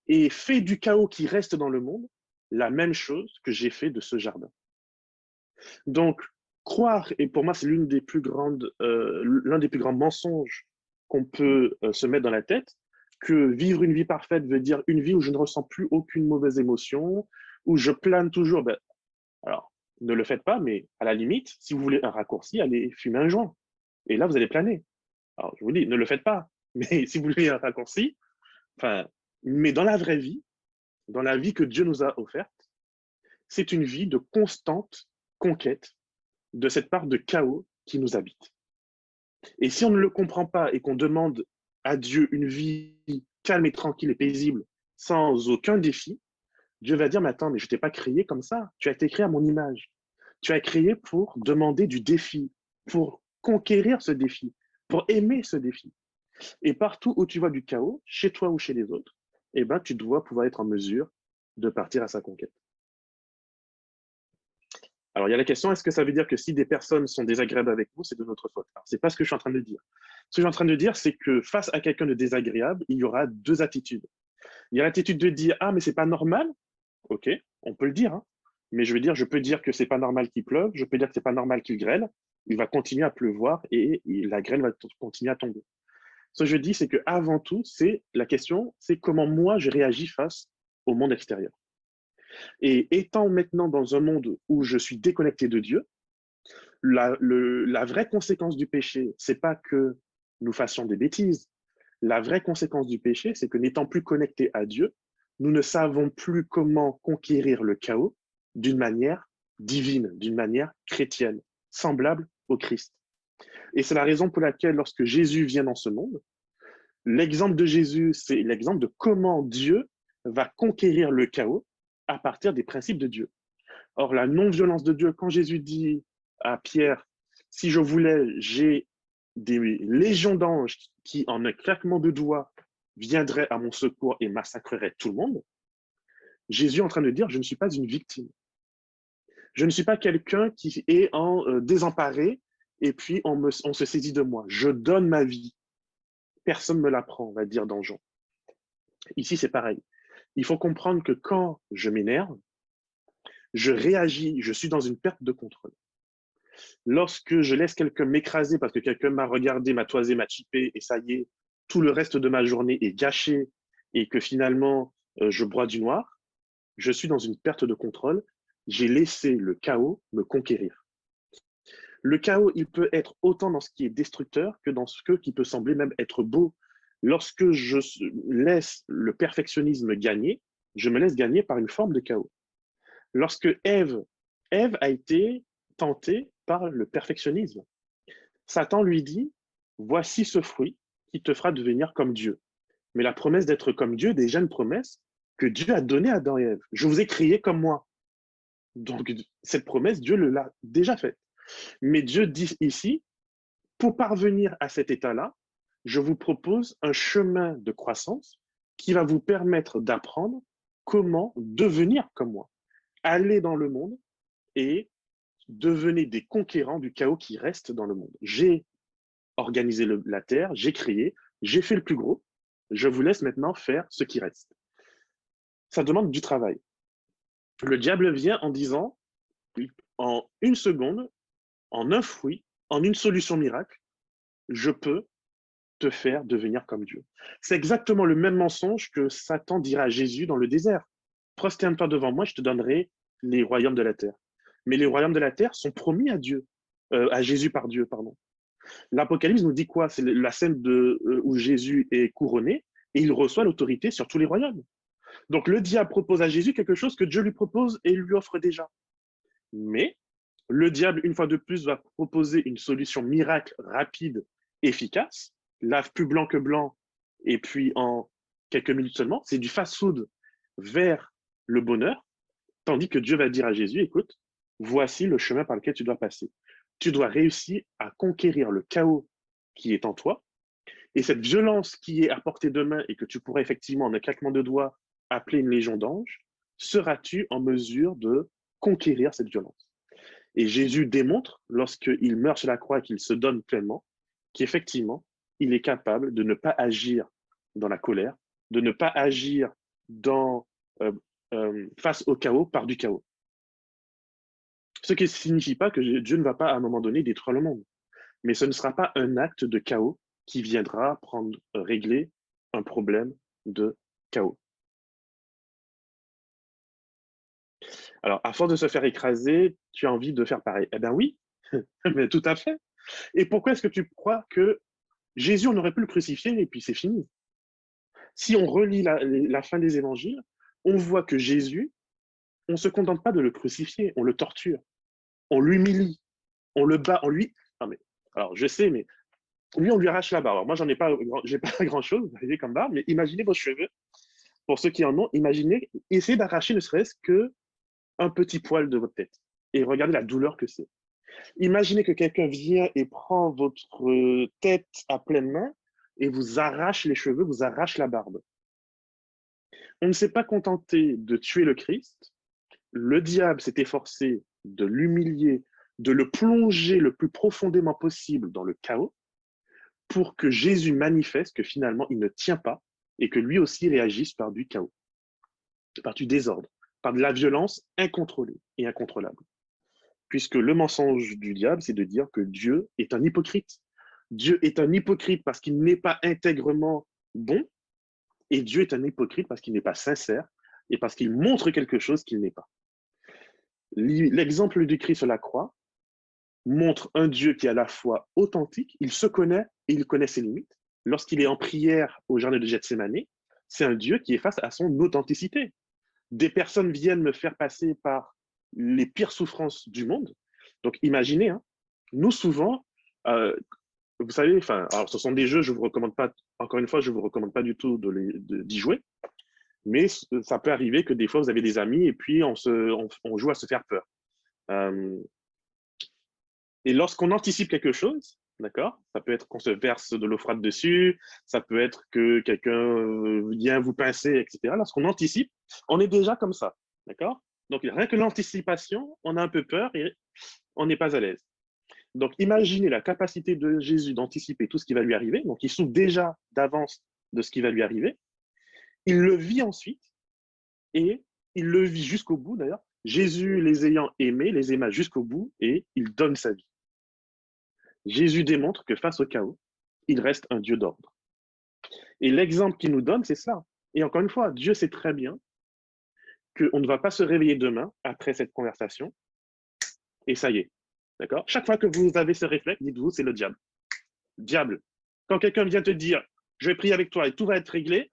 [SPEAKER 1] et fais du chaos qui reste dans le monde la même chose que j'ai fait de ce jardin. Donc, croire, et pour moi, c'est l'un des plus grands mensonges qu'on peut se mettre dans la tête, que vivre une vie parfaite veut dire une vie où je ne ressens plus aucune mauvaise émotion, où je plane toujours. Ben, alors, ne le faites pas, mais à la limite, si vous voulez un raccourci, allez fumer un joint. Et là, vous allez planer. Alors, je vous dis, ne le faites pas. Mais si vous voulez un raccourci, mais dans la vraie vie, dans la vie que Dieu nous a offerte, c'est une vie de constante conquête de cette part de chaos qui nous habite. Et si on ne le comprend pas et qu'on demande à Dieu une vie calme et tranquille et paisible, sans aucun défi, Dieu va dire, mais attends, mais je ne t'ai pas créé comme ça. Tu as été créé à mon image. Tu as créé pour demander du défi, pour conquérir ce défi, pour aimer ce défi. Et partout où tu vois du chaos, chez toi ou chez les autres, eh ben, tu dois pouvoir être en mesure de partir à sa conquête. Alors, il y a la question, est-ce que ça veut dire que si des personnes sont désagréables avec nous, c'est de notre faute? Alors, ce n'est pas ce que je suis en train de dire. Ce que je suis en train de dire, c'est que face à quelqu'un de désagréable, il y aura deux attitudes. Il y a l'attitude de dire, ah, mais c'est pas normal. OK, on peut le dire. Hein. Mais je veux dire, je peux dire que c'est pas normal qu'il pleuve, je peux dire que c'est pas normal qu'il grêle. Il va continuer à pleuvoir et la grêle va continuer à tomber. Ce que je dis, c'est qu'avant tout, la question, c'est comment moi je réagis face au monde extérieur. Et étant maintenant dans un monde où je suis déconnecté de Dieu, la vraie conséquence du péché, c'est pas que nous fassions des bêtises. La vraie conséquence du péché, c'est que n'étant plus connectés à Dieu, nous ne savons plus comment conquérir le chaos d'une manière divine, d'une manière chrétienne, semblable au Christ. Et c'est la raison pour laquelle, lorsque Jésus vient dans ce monde, l'exemple de Jésus, c'est l'exemple de comment Dieu va conquérir le chaos à partir des principes de Dieu. Or, la non-violence de Dieu, quand Jésus dit à Pierre, si je voulais, j'ai des légions d'anges qui, en un claquement de doigts, viendraient à mon secours et massacreraient tout le monde, Jésus est en train de dire, je ne suis pas une victime. Je ne suis pas quelqu'un qui est désemparé et puis on se saisit de moi. Je donne ma vie. Personne ne me la prend, on va dire dans Jean. Ici, c'est pareil. Il faut comprendre que quand je m'énerve, je réagis, je suis dans une perte de contrôle. Lorsque je laisse quelqu'un m'écraser parce que quelqu'un m'a regardé, m'a toisé, m'a chippé, et ça y est, tout le reste de ma journée est gâché et que finalement, je broie du noir, je suis dans une perte de contrôle, j'ai laissé le chaos me conquérir. Le chaos, il peut être autant dans ce qui est destructeur que dans ce qui peut sembler même être beau. Lorsque je laisse le perfectionnisme gagner, je me laisse gagner par une forme de chaos. Lorsque Ève a été tentée par le perfectionnisme, Satan lui dit, voici ce fruit qui te fera devenir comme Dieu. Mais la promesse d'être comme Dieu est déjà une promesse que Dieu a donnée à Adam et Ève. Je vous ai créé comme moi. Donc, cette promesse, Dieu l'a déjà faite. Mais Dieu dit ici, pour parvenir à cet état-là, je vous propose un chemin de croissance qui va vous permettre d'apprendre comment devenir comme moi. Aller dans le monde et devenir des conquérants du chaos qui reste dans le monde. J'ai organisé la terre, j'ai créé, j'ai fait le plus gros. Je vous laisse maintenant faire ce qui reste. Ça demande du travail. Le diable vient en disant, en une seconde, en un fruit, en une solution miracle, je peux te faire devenir comme Dieu. C'est exactement le même mensonge que Satan dira à Jésus dans le désert. Prosterne-toi devant moi, je te donnerai les royaumes de la terre. Mais les royaumes de la terre sont promis à Dieu, à Jésus par Dieu, pardon. L'Apocalypse nous dit quoi? C'est la scène où Jésus est couronné et il reçoit l'autorité sur tous les royaumes. Donc le diable propose à Jésus quelque chose que Dieu lui propose et lui offre déjà. Mais le diable, une fois de plus, va proposer une solution miracle, rapide, efficace, lave plus blanc que blanc, et puis en quelques minutes seulement, c'est du fast-food vers le bonheur, tandis que Dieu va dire à Jésus, écoute, voici le chemin par lequel tu dois passer. Tu dois réussir à conquérir le chaos qui est en toi, et cette violence qui est à portée de main et que tu pourrais effectivement, en un claquement de doigts, appeler une légion d'anges, seras-tu en mesure de conquérir cette violence? Et Jésus démontre, lorsqu'il meurt sur la croix et qu'il se donne pleinement, qu'effectivement, il est capable de ne pas agir dans la colère, de ne pas agir face au chaos par du chaos. Ce qui ne signifie pas que Dieu ne va pas à un moment donné détruire le monde. Mais ce ne sera pas un acte de chaos qui viendra régler un problème de chaos. Alors, à force de se faire écraser, tu as envie de faire pareil. Eh bien oui, mais tout à fait. Et pourquoi est-ce que tu crois que Jésus, on aurait pu le crucifier et puis c'est fini? Si on relit la fin des évangiles, on voit que Jésus, on ne se contente pas de le crucifier, on le torture, on l'humilie, on le bat, on lui... Non mais, alors je sais, mais lui, on lui arrache la barbe. Alors moi, j'ai pas grand-chose comme barbe, mais imaginez vos cheveux. Pour ceux qui en ont, imaginez, essayez d'arracher ne serait-ce que un petit poil de votre tête et regardez la douleur que c'est. Imaginez que quelqu'un vient et prend votre tête à pleine main et vous arrache les cheveux, vous arrache la barbe. On ne s'est pas contenté de tuer le Christ. Le diable s'est efforcé de l'humilier, de le plonger le plus profondément possible dans le chaos pour que Jésus manifeste que finalement il ne tient pas et que lui aussi réagisse par du chaos, par du désordre, par de la violence incontrôlée et incontrôlable. Puisque le mensonge du diable, c'est de dire que Dieu est un hypocrite. Dieu est un hypocrite parce qu'il n'est pas intègrement bon, et Dieu est un hypocrite parce qu'il n'est pas sincère et parce qu'il montre quelque chose qu'il n'est pas. L'exemple du Christ sur la croix montre un Dieu qui est à la fois authentique, il se connaît et il connaît ses limites. Lorsqu'il est en prière au jardin de Gethsémani, c'est un Dieu qui est face à son authenticité. Des personnes viennent me faire passer par les pires souffrances du monde. Donc imaginez, hein, nous souvent, vous savez, alors ce sont des jeux, je vous recommande pas, encore une fois, je vous recommande pas du tout d'y jouer, mais ça peut arriver que des fois vous avez des amis et puis on joue à se faire peur. Et lorsqu'on anticipe quelque chose, d'accord, ça peut être qu'on se verse de l'eau froide dessus, ça peut être que quelqu'un vient vous pincer, etc. Lorsqu'on anticipe, on est déjà comme ça, d'accord? Donc rien que l'anticipation, on a un peu peur et on n'est pas à l'aise. Donc imaginez la capacité de Jésus d'anticiper tout ce qui va lui arriver. Donc il souffre déjà d'avance de ce qui va lui arriver. Il le vit ensuite et il le vit jusqu'au bout d'ailleurs. Jésus les ayant aimés, les aima jusqu'au bout et il donne sa vie. Jésus démontre que face au chaos, il reste un Dieu d'ordre. Et l'exemple qu'il nous donne, c'est ça. Et encore une fois, Dieu sait très bien qu'on ne va pas se réveiller demain après cette conversation et ça y est. D'accord? Chaque fois que vous avez ce réflexe, dites-vous, c'est le diable. Diable. Quand quelqu'un vient te dire, je vais prier avec toi et tout va être réglé,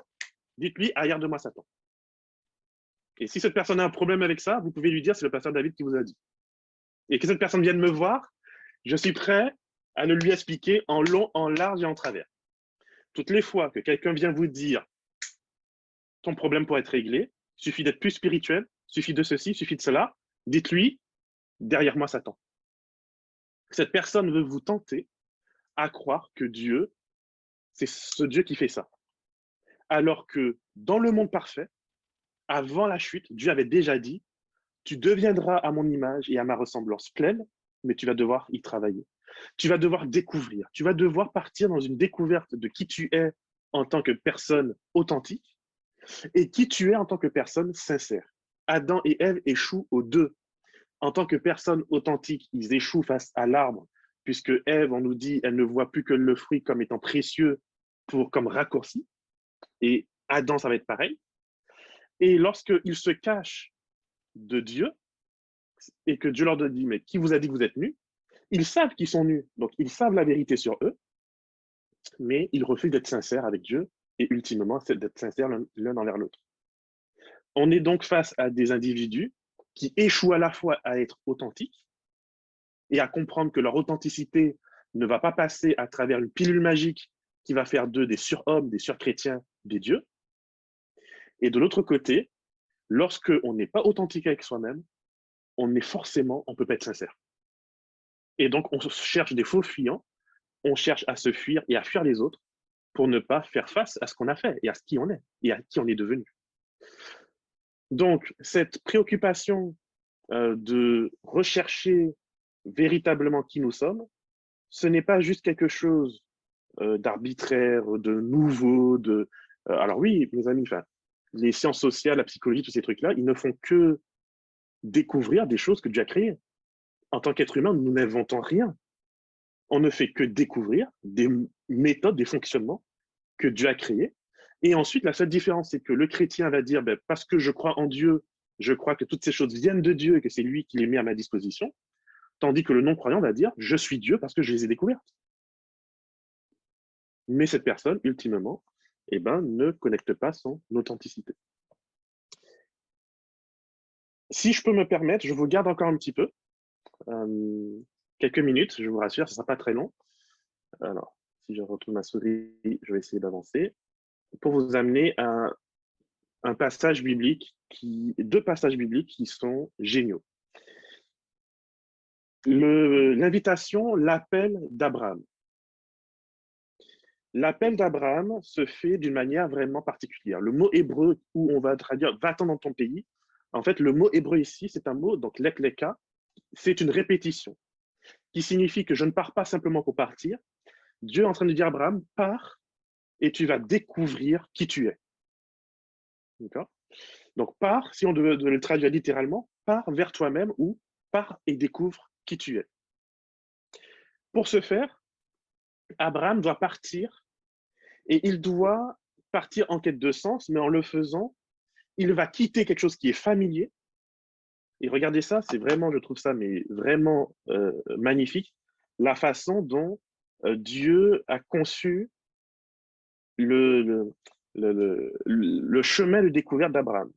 [SPEAKER 1] dites-lui, arrière de moi Satan. Et si cette personne a un problème avec ça, vous pouvez lui dire, c'est le pasteur David qui vous a dit. Et que cette personne vienne me voir, je suis prêt à le lui expliquer en long, en large et en travers. Toutes les fois que quelqu'un vient vous dire, ton problème pour être réglé, il suffit d'être plus spirituel, il suffit de ceci, il suffit de cela, dites-lui, derrière moi Satan. Cette personne veut vous tenter à croire que Dieu, c'est ce Dieu qui fait ça. Alors que dans le monde parfait, avant la chute, Dieu avait déjà dit, tu deviendras à mon image et à ma ressemblance pleine, mais tu vas devoir y travailler. Tu vas devoir découvrir, tu vas devoir partir dans une découverte de qui tu es en tant que personne authentique et qui tu es en tant que personne sincère. Adam et Ève échouent aux deux. En tant que personne authentique, ils échouent face à l'arbre, puisque Ève, on nous dit, elle ne voit plus que le fruit comme étant précieux comme raccourci. Et Adam, ça va être pareil. Et lorsqu'ils se cachent de Dieu, et que Dieu leur dit, mais qui vous a dit que vous êtes nus? Ils savent qu'ils sont nus, donc ils savent la vérité sur eux, mais ils refusent d'être sincères avec Dieu, et ultimement, c'est d'être sincères l'un envers l'autre. On est donc face à des individus qui échouent à la fois à être authentiques et à comprendre que leur authenticité ne va pas passer à travers une pilule magique qui va faire d'eux des surhommes, des surchrétiens, des dieux. Et de l'autre côté, lorsqu'on n'est pas authentique avec soi-même, on ne peut pas être sincère. Et donc, on cherche des faux fuyants, on cherche à se fuir et à fuir les autres pour ne pas faire face à ce qu'on a fait et à ce qui on est et à qui on est devenu. Donc, cette préoccupation de rechercher véritablement qui nous sommes, ce n'est pas juste quelque chose d'arbitraire, de nouveau, alors oui, mes amis, les sciences sociales, la psychologie, tous ces trucs-là, ils ne font que découvrir des choses que Dieu a créées. En tant qu'être humain, nous n'inventons rien. On ne fait que découvrir des méthodes, des fonctionnements que Dieu a créés. Et ensuite, la seule différence, c'est que le chrétien va dire, parce que je crois en Dieu, je crois que toutes ces choses viennent de Dieu et que c'est lui qui les met à ma disposition, tandis que le non-croyant va dire, je suis Dieu parce que je les ai découvertes. Mais cette personne, ultimement, ne connecte pas son authenticité. Si je peux me permettre, je vous garde encore un petit peu, quelques minutes, je vous rassure, ce ne sera pas très long. Alors, si je retrouve ma souris, je vais essayer d'avancer, pour vous amener à un passage biblique, deux passages bibliques qui sont géniaux. L'invitation, l'appel d'Abraham. L'appel d'Abraham se fait d'une manière vraiment particulière. Le mot hébreu où on va traduire « va-t'en dans ton pays », en fait, le mot hébreu ici, c'est un mot, donc lekleka, c'est une répétition qui signifie que je ne pars pas simplement pour partir. Dieu est en train de dire à Abraham, pars et tu vas découvrir qui tu es. D'accord? Donc, pars, si on devait le traduire littéralement, pars vers toi-même ou pars et découvre qui tu es. Pour ce faire, Abraham doit partir et il doit partir en quête de sens, mais en le faisant, il va quitter quelque chose qui est familier. Et regardez ça, c'est vraiment, je trouve ça mais vraiment magnifique, la façon dont Dieu a conçu le chemin de découverte d'Abraham.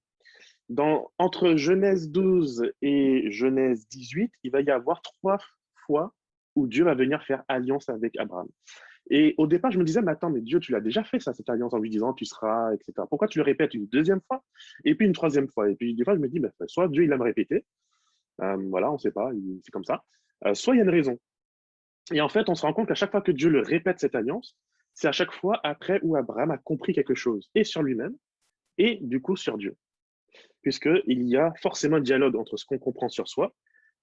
[SPEAKER 1] Entre Genèse 12 et Genèse 18, il va y avoir 3 fois où Dieu va venir faire alliance avec Abraham. Et au départ, je me disais, mais attends, mais Dieu, tu l'as déjà fait ça, cette alliance, en lui disant, tu seras, etc. Pourquoi tu le répètes une deuxième fois et puis une troisième fois? Et puis des fois, je me dis, soit Dieu, il a me répéter, voilà, on ne sait pas, c'est comme ça, soit il y a une raison. Et en fait, on se rend compte qu'à chaque fois que Dieu le répète cette alliance, c'est à chaque fois après où Abraham a compris quelque chose, et sur lui-même, et du coup sur Dieu. Puisqu'il y a forcément un dialogue entre ce qu'on comprend sur soi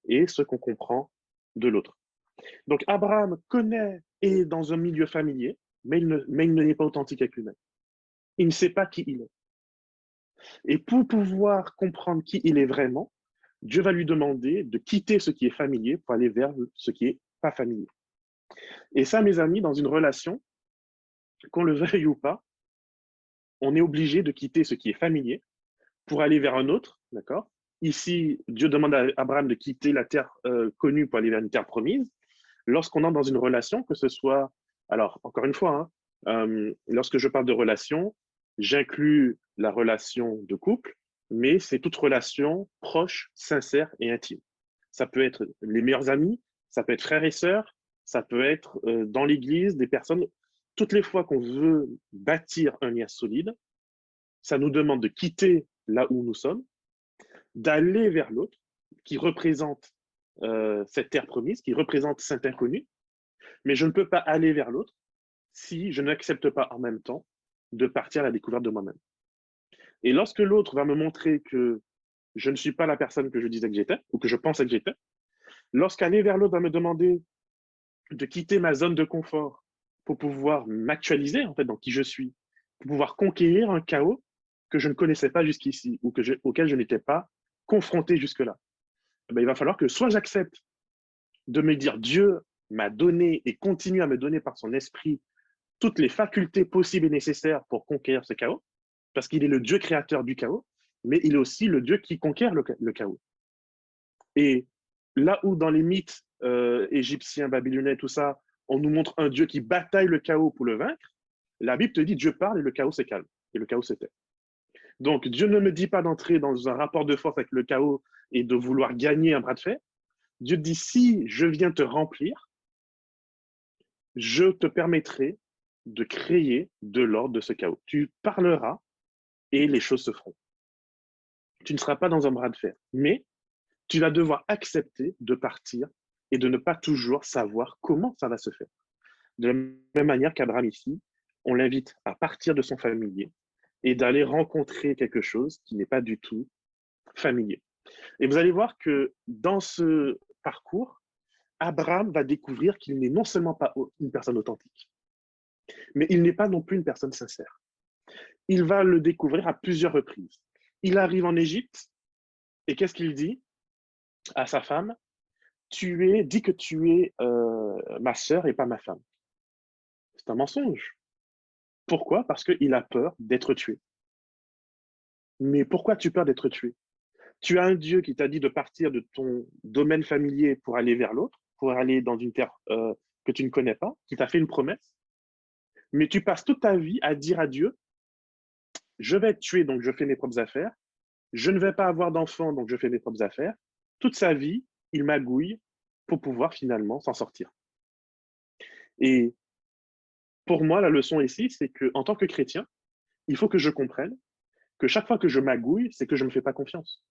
[SPEAKER 1] et ce qu'on comprend de l'autre. Donc Abraham connaît et est dans un milieu familier, mais il n'est pas authentique avec lui-même. Il ne sait pas qui il est. Et pour pouvoir comprendre qui il est vraiment, Dieu va lui demander de quitter ce qui est familier pour aller vers ce qui n'est pas familier. Et ça, mes amis, dans une relation, qu'on le veuille ou pas, on est obligé de quitter ce qui est familier pour aller vers un autre D'accord? Ici, Dieu demande à Abraham de quitter la terre connue pour aller vers une terre promise. Lorsqu'on entre dans une relation, que ce soit, alors encore une fois, lorsque je parle de relation, j'inclus la relation de couple, mais c'est toute relation proche, sincère et intime. Ça peut être les meilleurs amis, ça peut être frères et sœurs, ça peut être dans l'église, des personnes. Toutes les fois qu'on veut bâtir un lien solide, ça nous demande de quitter là où nous sommes, d'aller vers l'autre, qui représente cette terre promise, qui représente cet inconnu, mais je ne peux pas aller vers l'autre si je n'accepte pas en même temps de partir à la découverte de moi-même. Et lorsque l'autre va me montrer que je ne suis pas la personne que je disais que j'étais, ou que je pensais que j'étais, lorsqu'aller vers l'autre va me demander de quitter ma zone de confort pour pouvoir m'actualiser en fait dans qui je suis, pour pouvoir conquérir un chaos que je ne connaissais pas jusqu'ici ou auquel je n'étais pas confronté jusque-là. Il va falloir que soit j'accepte de me dire Dieu m'a donné et continue à me donner par son esprit toutes les facultés possibles et nécessaires pour conquérir ce chaos, parce qu'il est le Dieu créateur du chaos, mais il est aussi le Dieu qui conquiert le chaos. Et là où dans les mythes égyptiens, babyloniens, tout ça, on nous montre un Dieu qui bataille le chaos pour le vaincre, la Bible te dit Dieu parle et le chaos se calme, et le chaos se tait. Donc Dieu ne me dit pas d'entrer dans un rapport de force avec le chaos et de vouloir gagner un bras de fer. Dieu dit, si je viens te remplir, je te permettrai de créer de l'ordre de ce chaos. Tu parleras et les choses se feront. Tu ne seras pas dans un bras de fer, mais tu vas devoir accepter de partir et de ne pas toujours savoir comment ça va se faire. De la même manière qu'Abraham ici, on l'invite à partir de son familier et d'aller rencontrer quelque chose qui n'est pas du tout familier. Et vous allez voir que dans ce parcours, Abraham va découvrir qu'il n'est non seulement pas une personne authentique, mais il n'est pas non plus une personne sincère. Il va le découvrir à plusieurs reprises. Il arrive en Égypte et qu'est-ce qu'il dit à sa femme? Dis que tu es ma sœur et pas ma femme. C'est un mensonge. Pourquoi? Parce qu'il a peur d'être tué. Mais pourquoi as-tu peur d'être tué? Tu as un Dieu qui t'a dit de partir de ton domaine familier pour aller vers l'autre, pour aller dans une terre que tu ne connais pas, qui t'a fait une promesse. Mais tu passes toute ta vie à dire à Dieu, je vais être tué, donc je fais mes propres affaires. Je ne vais pas avoir d'enfant, donc je fais mes propres affaires. Toute sa vie, il magouille pour pouvoir finalement s'en sortir. Et pour moi, la leçon ici, c'est qu'en tant que chrétien, il faut que je comprenne que chaque fois que je magouille, c'est que je ne me fais pas confiance.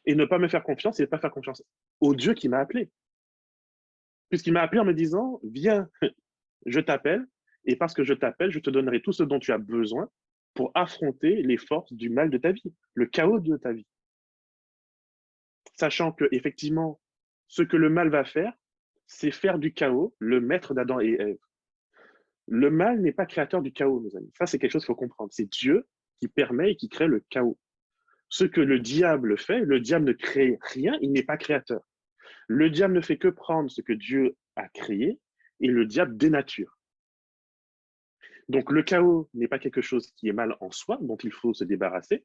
[SPEAKER 1] Et ne pas me faire confiance, c'est ne pas faire confiance au Dieu qui m'a appelé. Puisqu'il m'a appelé en me disant, viens, je t'appelle, et parce que je t'appelle, je te donnerai tout ce dont tu as besoin pour affronter les forces du mal de ta vie, le chaos de ta vie. Sachant que effectivement, ce que le mal va faire, c'est faire du chaos le maître d'Adam et Ève. Le mal n'est pas créateur du chaos, mes amis. Ça, c'est quelque chose qu'il faut comprendre. C'est Dieu qui permet et qui crée le chaos. Ce que le diable fait, le diable ne crée rien, il n'est pas créateur. Le diable ne fait que prendre ce que Dieu a créé et le diable dénature. Donc le chaos n'est pas quelque chose qui est mal en soi, dont il faut se débarrasser.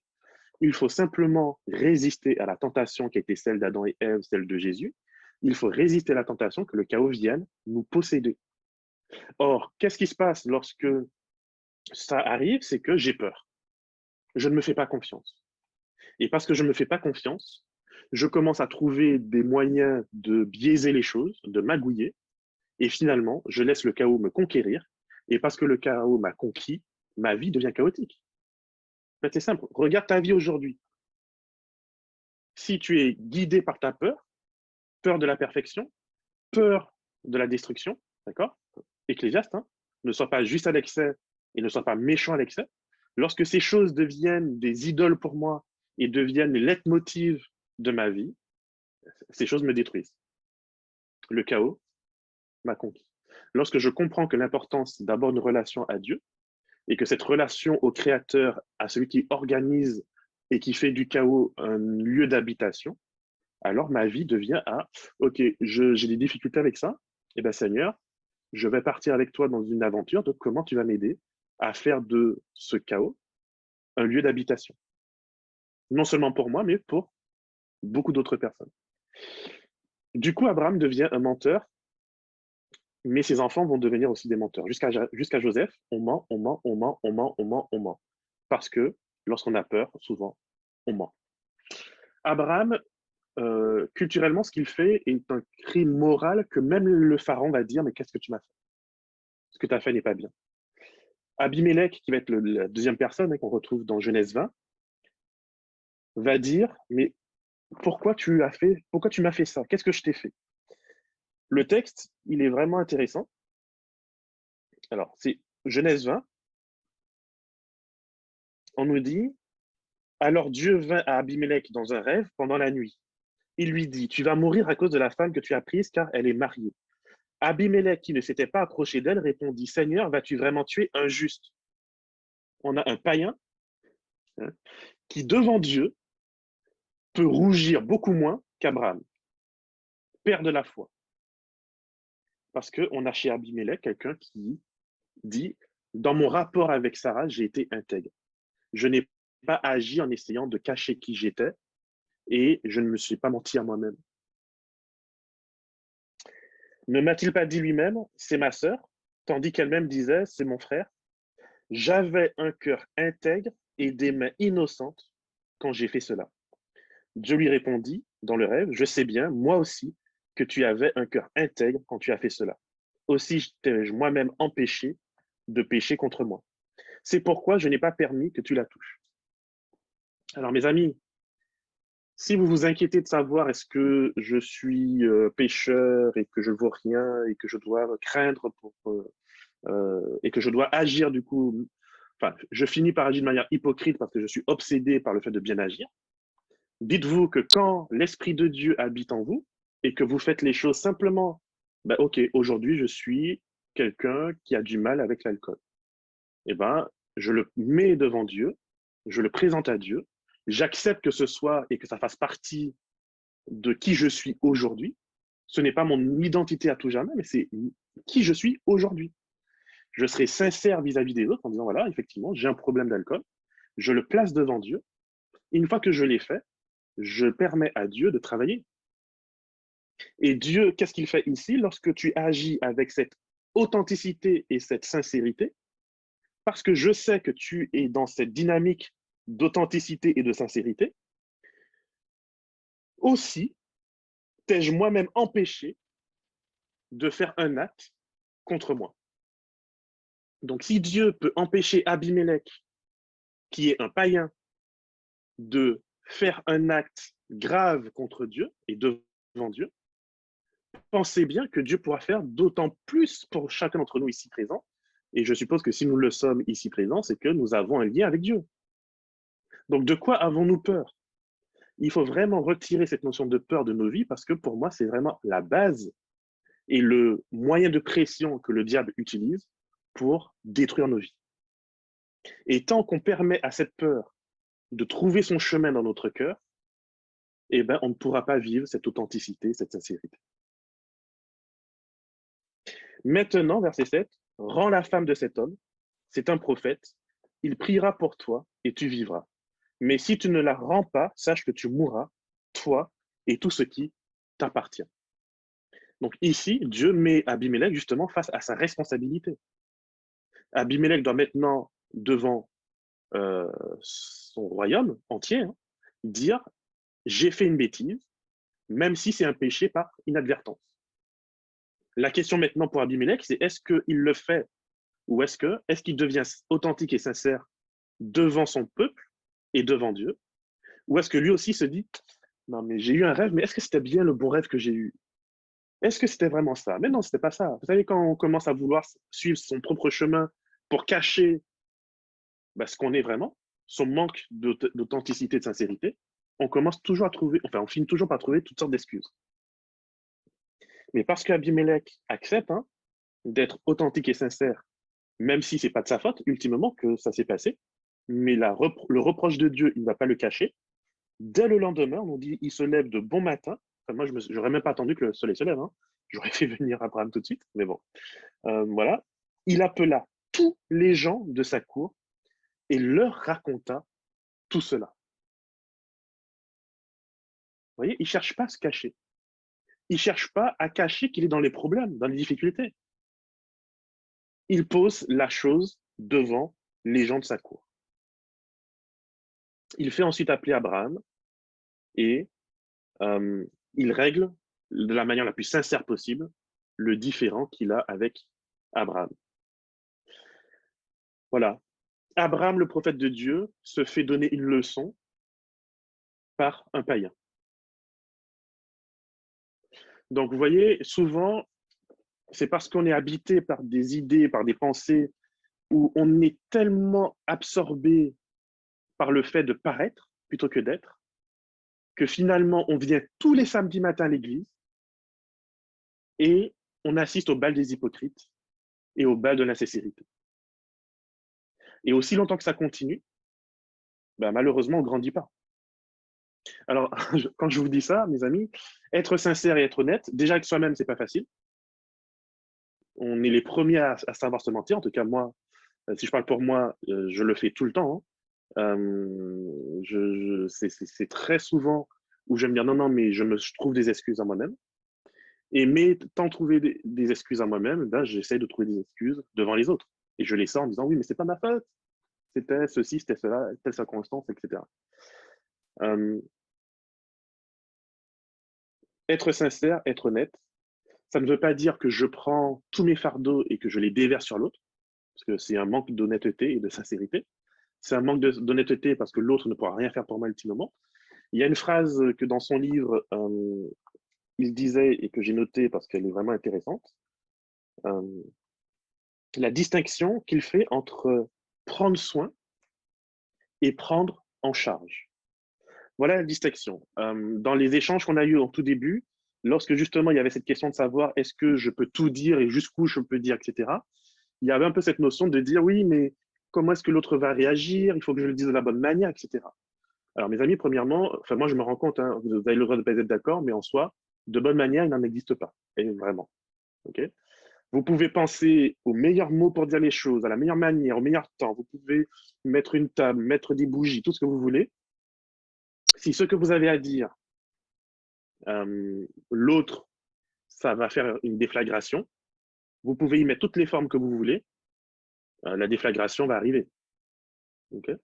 [SPEAKER 1] Il faut simplement résister à la tentation qui a été celle d'Adam et Ève, celle de Jésus. Il faut résister à la tentation que le chaos vienne nous posséder. Or, qu'est-ce qui se passe lorsque ça arrive? C'est que j'ai peur. Je ne me fais pas confiance. Et parce que je ne me fais pas confiance, je commence à trouver des moyens de biaiser les choses, de magouiller, et finalement, je laisse le chaos me conquérir, et parce que le chaos m'a conquis, ma vie devient chaotique. En fait, c'est simple, regarde ta vie aujourd'hui. Si tu es guidé par ta peur, peur de la perfection, peur de la destruction, d'accord? Ecclésiaste, hein? Ne sois pas juste à l'excès et ne sois pas méchant à l'excès. Lorsque ces choses deviennent des idoles pour moi et deviennent les leitmotivs de ma vie, ces choses me détruisent. Le chaos m'a conquis. Lorsque je comprends que l'importance, c'est d'abord une relation à Dieu et que cette relation au Créateur, à celui qui organise et qui fait du chaos un lieu d'habitation, alors ma vie devient ok, j'ai des difficultés avec ça, eh bien Seigneur, je vais partir avec toi dans une aventure de comment tu vas m'aider à faire de ce chaos un lieu d'habitation. Non seulement pour moi, mais pour beaucoup d'autres personnes. Du coup, Abraham devient un menteur, mais ses enfants vont devenir aussi des menteurs. Jusqu'à Joseph, on ment, on ment, on ment, on ment, on ment, on ment. Parce que lorsqu'on a peur, souvent, on ment. Abraham, culturellement, ce qu'il fait est un crime moral que même le pharaon va dire, mais qu'est-ce que tu m'as fait? Ce que tu as fait n'est pas bien. Abimelech, qui va être la deuxième personne qu'on retrouve dans Genèse 20, va dire, mais pourquoi tu m'as fait ça? Qu'est-ce que je t'ai fait? Le texte, il est vraiment intéressant. Alors, c'est Genèse 20. On nous dit, alors Dieu vint à Abimelech dans un rêve pendant la nuit. Il lui dit, tu vas mourir à cause de la femme que tu as prise car elle est mariée. Abimelech, qui ne s'était pas approché d'elle, répondit, Seigneur, vas-tu vraiment tuer un juste? On a un païen qui, devant Dieu, peut rougir beaucoup moins qu'Abraham, père de la foi. Parce qu'on a chez Abimelech quelqu'un qui dit, dans mon rapport avec Sarah, j'ai été intègre. Je n'ai pas agi en essayant de cacher qui j'étais et je ne me suis pas menti à moi-même. Ne m'a-t-il pas dit lui-même, c'est ma sœur, tandis qu'elle-même disait, c'est mon frère? J'avais un cœur intègre et des mains innocentes quand j'ai fait cela. Dieu lui répondit dans le rêve, je sais bien, moi aussi, que tu avais un cœur intègre quand tu as fait cela. Aussi, t'ai-je moi-même empêché de pécher contre moi. C'est pourquoi je n'ai pas permis que tu la touches. Alors, mes amis, si vous vous inquiétez de savoir est-ce que je suis pécheur et que je ne vaux rien et que je dois craindre et que je dois agir du coup, enfin, je finis par agir de manière hypocrite parce que je suis obsédé par le fait de bien agir, dites-vous que quand l'Esprit de Dieu habite en vous et que vous faites les choses simplement, ben, ok, aujourd'hui je suis quelqu'un qui a du mal avec l'alcool. Eh ben, je le mets devant Dieu, je le présente à Dieu, j'accepte que ce soit et que ça fasse partie de qui je suis aujourd'hui. Ce n'est pas mon identité à tout jamais, mais c'est qui je suis aujourd'hui. Je serai sincère vis-à-vis des autres en disant, voilà, effectivement, j'ai un problème d'alcool, je le place devant Dieu. Une fois que je l'ai fait, je permets à Dieu de travailler. Et Dieu, qu'est-ce qu'il fait ici? Lorsque tu agis avec cette authenticité et cette sincérité, parce que je sais que tu es dans cette dynamique d'authenticité et de sincérité, aussi t'ai-je moi-même empêché de faire un acte contre moi. Donc si Dieu peut empêcher Abimelech, qui est un païen, de faire un acte grave contre Dieu et devant Dieu, pensez bien que Dieu pourra faire d'autant plus pour chacun d'entre nous ici présents. Et je suppose que si nous le sommes ici présents, c'est que nous avons un lien avec Dieu. Donc de quoi avons-nous peur? Il faut vraiment retirer cette notion de peur de nos vies parce que pour moi, c'est vraiment la base et le moyen de pression que le diable utilise pour détruire nos vies. Et tant qu'on permet à cette peur de trouver son chemin dans notre cœur, eh ben, on ne pourra pas vivre cette authenticité, cette sincérité. Maintenant, verset 7, rends la femme de cet homme, c'est un prophète, il priera pour toi et tu vivras. Mais si tu ne la rends pas, sache que tu mourras, toi et tout ce qui t'appartient. Donc ici, Dieu met Abimelech justement face à sa responsabilité. Abimelech doit maintenant, devant son royaume entier, dire « j'ai fait une bêtise », même si c'est un péché par inadvertance. La question maintenant pour Abimelech, c'est est-ce qu'il le fait ou est-ce qu'il devient authentique et sincère devant son peuple et devant Dieu, ou est-ce que lui aussi se dit « non mais j'ai eu un rêve, mais est-ce que c'était bien le bon rêve que j'ai eu? Est-ce que c'était vraiment ça? Mais non, c'était pas ça. » Vous savez, quand on commence à vouloir suivre son propre chemin pour cacher ce qu'on est vraiment, son manque d'authenticité, de sincérité, on commence toujours à trouver, enfin, on finit toujours par trouver toutes sortes d'excuses. Mais parce qu'Abimelech accepte d'être authentique et sincère, même si ce n'est pas de sa faute, ultimement, que ça s'est passé, mais le reproche de Dieu, il ne va pas le cacher. Dès le lendemain, on dit il se lève de bon matin. Enfin, moi, je n'aurais même pas attendu que le soleil se lève. J'aurais fait venir Abraham tout de suite, mais bon. Voilà. Il appela tous les gens de sa cour et leur raconta tout cela. voyez, il ne cherche pas à se cacher. Il ne cherche pas à cacher qu'il est dans les problèmes, dans les difficultés. Il pose la chose devant les gens de sa cour. Il fait ensuite appeler Abraham et il règle de la manière la plus sincère possible le différend qu'il a avec Abraham. Voilà. Abraham, le prophète de Dieu, se fait donner une leçon par un païen. Donc, vous voyez, souvent, c'est parce qu'on est habité par des idées, par des pensées, où on est tellement absorbé par le fait de paraître plutôt que d'être, que finalement, on vient tous les samedis matins à l'église et on assiste au bal des hypocrites et au bal de l'insincérité. Et aussi longtemps que ça continue, ben malheureusement, on ne grandit pas. Alors, quand je vous dis ça, mes amis, être sincère et être honnête, déjà avec soi-même, ce n'est pas facile. On est les premiers à savoir se mentir. En tout cas, moi, si je parle pour moi, je le fais tout le temps. C'est très souvent où je me dire non, non, mais je trouve des excuses à moi-même. Et m'étant trouvé des excuses à moi-même, ben, j'essaie de trouver des excuses devant les autres. Et je les sors en disant oui, mais c'est pas ma faute. C'était ceci, c'était cela, telle circonstance, etc. Être sincère, être honnête, ça ne veut pas dire que je prends tous mes fardeaux et que je les déverse sur l'autre, parce que c'est un manque d'honnêteté et de sincérité. C'est un manque d'honnêteté parce que l'autre ne pourra rien faire pour moi ultimement. Il y a une phrase que dans son livre, il disait et que j'ai notée parce qu'elle est vraiment intéressante. La distinction qu'il fait entre prendre soin et prendre en charge. Voilà la distinction. Dans les échanges qu'on a eus au tout début, lorsque justement il y avait cette question de savoir est-ce que je peux tout dire et jusqu'où je peux dire, etc., il y avait un peu cette notion de dire oui, mais comment est-ce que l'autre va réagir? Il faut que je le dise de la bonne manière, etc. Alors, mes amis, premièrement, enfin, moi, je me rends compte, hein, vous avez le droit de ne pas être d'accord, mais en soi, de bonne manière, il n'en existe pas. Et vraiment. Okay, vous pouvez penser aux meilleurs mots pour dire les choses, à la meilleure manière, au meilleur temps. Vous pouvez mettre une table, mettre des bougies, tout ce que vous voulez. Si ce que vous avez à dire, l'autre, ça va faire une déflagration, vous pouvez y mettre toutes les formes que vous voulez. La déflagration va arriver. Okay,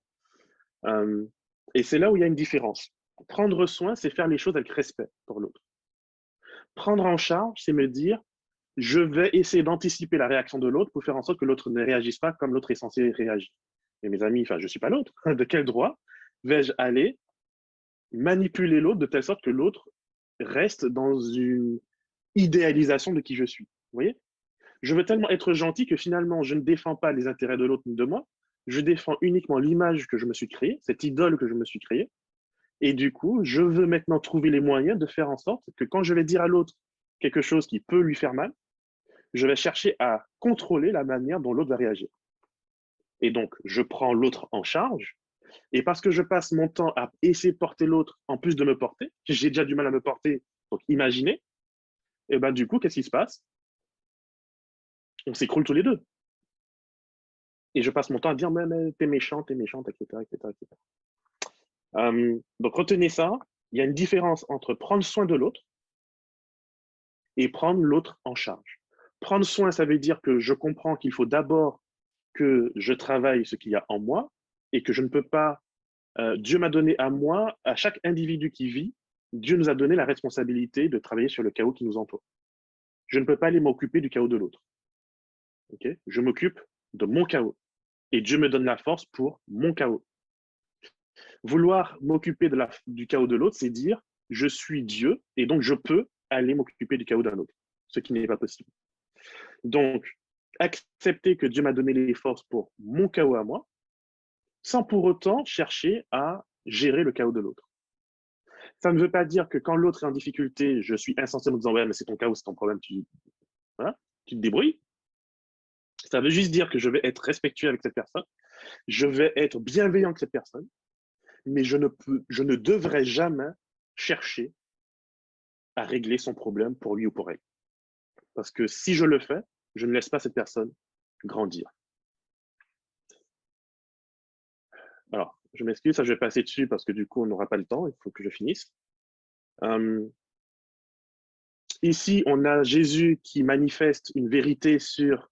[SPEAKER 1] et c'est là où il y a une différence. Prendre soin, c'est faire les choses avec respect pour l'autre. Prendre en charge, c'est me dire, je vais essayer d'anticiper la réaction de l'autre pour faire en sorte que l'autre ne réagisse pas comme l'autre est censé réagir. Mais mes amis, enfin, je ne suis pas l'autre. De quel droit vais-je aller manipuler l'autre de telle sorte que l'autre reste dans une idéalisation de qui je suis? Vous voyez? Je veux tellement être gentil que finalement, je ne défends pas les intérêts de l'autre ni de moi. Je défends uniquement l'image que je me suis créée, cette idole que je me suis créée. Et du coup, je veux maintenant trouver les moyens de faire en sorte que quand je vais dire à l'autre quelque chose qui peut lui faire mal, je vais chercher à contrôler la manière dont l'autre va réagir. Et donc, je prends l'autre en charge. Et parce que je passe mon temps à essayer de porter l'autre en plus de me porter, j'ai déjà du mal à me porter, donc imaginez, et ben du coup, qu'est-ce qui se passe? On s'écroule tous les deux. Et je passe mon temps à dire, mais t'es méchante, etc., etc., etc. Donc, retenez ça, il y a une différence entre prendre soin de l'autre et prendre l'autre en charge. Prendre soin, ça veut dire que je comprends qu'il faut d'abord que je travaille ce qu'il y a en moi et que je ne peux pas... Dieu m'a donné à moi, à chaque individu qui vit, Dieu nous a donné la responsabilité de travailler sur le chaos qui nous entoure. Je ne peux pas aller m'occuper du chaos de l'autre. Okay, je m'occupe de mon chaos et Dieu me donne la force pour mon chaos. Vouloir m'occuper du chaos de l'autre, c'est dire je suis Dieu et donc je peux aller m'occuper du chaos d'un autre, ce qui n'est pas possible. Donc, accepter que Dieu m'a donné les forces pour mon chaos à moi, sans pour autant chercher à gérer le chaos de l'autre. Ça ne veut pas dire que quand l'autre est en difficulté, je suis insensé en me disant ouais, mais c'est ton chaos, c'est ton problème, voilà, tu te débrouilles. Ça veut juste dire que je vais être respectueux avec cette personne, je vais être bienveillant avec cette personne, mais je ne devrais jamais chercher à régler son problème pour lui ou pour elle. Parce que si je le fais, je ne laisse pas cette personne grandir. Alors, je m'excuse, ça je vais passer dessus parce que du coup, on n'aura pas le temps, il faut que je finisse. Ici, on a Jésus qui manifeste une vérité sur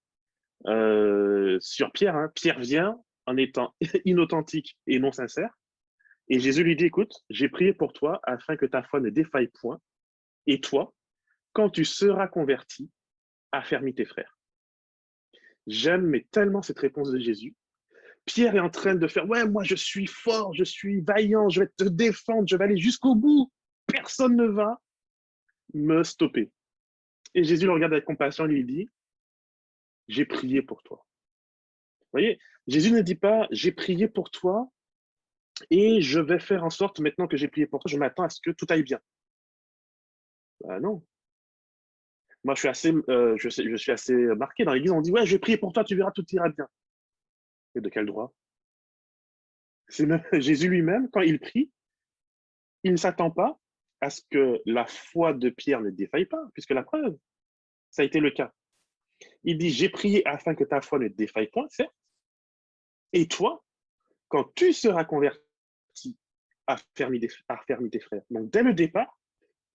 [SPEAKER 1] Pierre. Hein. Pierre vient en étant inauthentique et non sincère. Et Jésus lui dit, écoute, j'ai prié pour toi afin que ta foi ne défaille point. Et toi, quand tu seras converti, affermis tes frères. J'aime mais tellement cette réponse de Jésus. Pierre est en train de faire, ouais, moi je suis fort, je suis vaillant, je vais te défendre, je vais aller jusqu'au bout. Personne ne va me stopper. Et Jésus le regarde avec compassion et lui dit, j'ai prié pour toi. Vous voyez, Jésus ne dit pas, j'ai prié pour toi et je vais faire en sorte, maintenant que j'ai prié pour toi, je m'attends à ce que tout aille bien. Non. Moi, je suis assez marqué dans l'église. On dit, ouais, je vais prier pour toi, tu verras, tout ira bien. Et de quel droit? C'est même Jésus lui-même, quand il prie, il ne s'attend pas à ce que la foi de Pierre ne défaille pas, puisque la preuve, ça a été le cas. Il dit, j'ai prié afin que ta foi ne défaille point, certes. Et toi, quand tu seras converti, affermis tes frères. Donc, dès le départ,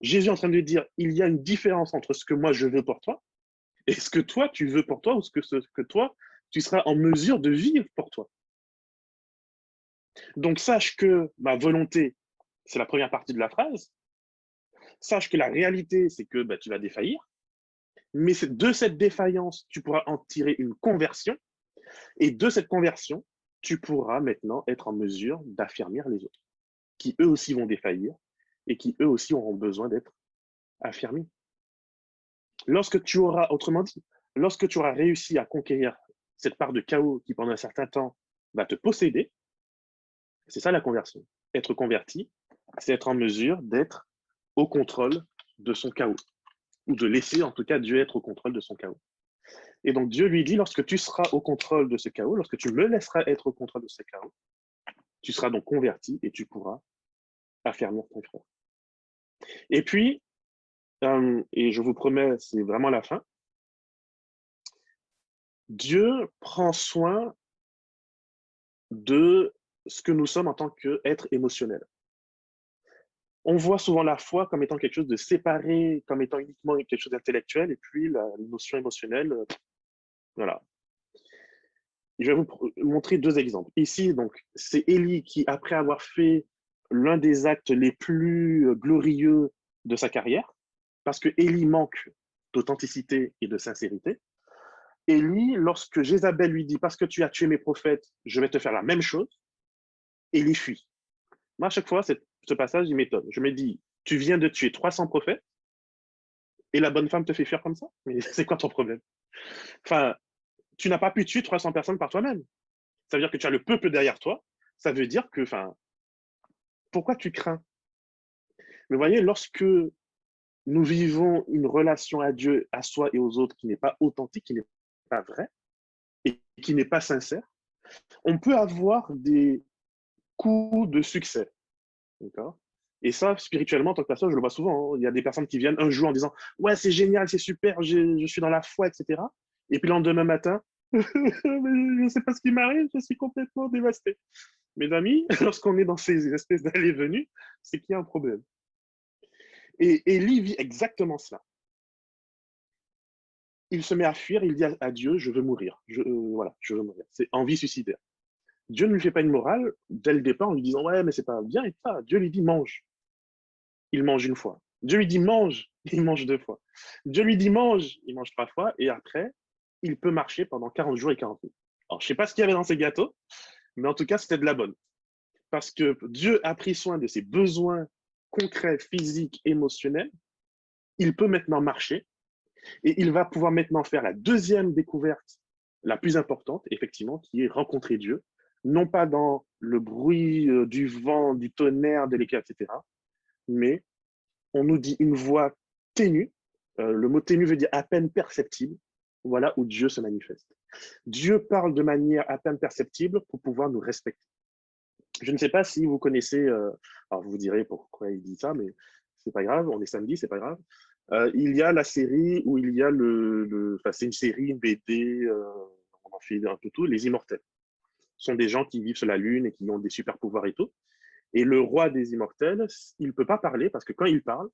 [SPEAKER 1] Jésus est en train de dire, il y a une différence entre ce que moi je veux pour toi et ce que toi tu veux pour toi ou ce que toi tu seras en mesure de vivre pour toi. Donc, sache que ma volonté, c'est la première partie de la phrase. Sache que la réalité, c'est que tu vas défaillir. Mais de cette défaillance, tu pourras en tirer une conversion. Et de cette conversion, tu pourras maintenant être en mesure d'affermir les autres, qui eux aussi vont défaillir et qui eux aussi auront besoin d'être affermis. Lorsque tu auras, autrement dit, lorsque tu auras réussi à conquérir cette part de chaos qui pendant un certain temps va te posséder, c'est ça la conversion. Être converti, c'est être en mesure d'être au contrôle de son chaos, ou de laisser en tout cas Dieu être au contrôle de son chaos. Et donc Dieu lui dit, lorsque tu seras au contrôle de ce chaos, lorsque tu me laisseras être au contrôle de ce chaos, tu seras donc converti et tu pourras affermir ton frère. Et puis, et je vous promets, c'est vraiment la fin, Dieu prend soin de ce que nous sommes en tant qu'être émotionnel. On voit souvent la foi comme étant quelque chose de séparé, comme étant uniquement quelque chose d'intellectuel, et puis la notion émotionnelle, voilà. Je vais vous montrer deux exemples. Ici, donc, c'est Élie qui, après avoir fait l'un des actes les plus glorieux de sa carrière, parce que Élie manque d'authenticité et de sincérité, Élie, lorsque Jézabel lui dit « parce que tu as tué mes prophètes, je vais te faire la même chose », Élie fuit. Moi, à chaque fois, ce passage, il m'étonne. Je me dis, tu viens de tuer 300 prophètes et la bonne femme te fait fuir comme ça? Mais c'est quoi ton problème? Enfin, tu n'as pas pu tuer 300 personnes par toi-même. Ça veut dire que tu as le peuple derrière toi. Ça veut dire que, pourquoi tu crains? Mais voyez, lorsque nous vivons une relation à Dieu, à soi et aux autres qui n'est pas authentique, qui n'est pas vraie et qui n'est pas sincère, on peut avoir des coups de succès. D'accord? Et ça, spirituellement, en tant que pasteur, je le vois souvent. Hein. Il y a des personnes qui viennent un jour en disant « Ouais, c'est génial, c'est super, je suis dans la foi, etc. » Et puis le lendemain matin, « Je ne sais pas ce qui m'arrive, je suis complètement dévasté. » Mes amis, lorsqu'on est dans ces espèces d'allées-venues, c'est qu'il y a un problème. Et Élie vit exactement cela. Il se met à fuir, il dit à Dieu « Je veux mourir. Voilà, je veux mourir. » C'est envie suicidaire. Dieu ne lui fait pas une morale dès le départ en lui disant « Ouais, mais c'est pas bien et ça. » Dieu lui dit « Mange. » Il mange une fois. Dieu lui dit « Mange. » Il mange 2 fois. Dieu lui dit « Mange. » Il mange 3 fois. Et après, il peut marcher pendant 40 jours et 40 nuits. Alors, je ne sais pas ce qu'il y avait dans ces gâteaux, mais en tout cas, c'était de la bonne. Parce que Dieu a pris soin de ses besoins concrets, physiques, émotionnels. Il peut maintenant marcher. Et il va pouvoir maintenant faire la deuxième découverte, la plus importante, effectivement, qui est rencontrer Dieu. Non pas dans le bruit du vent, du tonnerre, de l'éclat, etc. Mais on nous dit une voix ténue. Le mot ténue veut dire à peine perceptible. Voilà où Dieu se manifeste. Dieu parle de manière à peine perceptible pour pouvoir nous respecter. Je ne sais pas si vous connaissez, alors vous vous direz pourquoi il dit ça, mais c'est pas grave, on est samedi, c'est pas grave. Il y a la série où il y a c'est une série, une BD, on en fait un peu tout, les Immortels. Ce sont des gens qui vivent sur la Lune et qui ont des super pouvoirs et tout. Et le roi des immortels, il ne peut pas parler parce que quand il parle,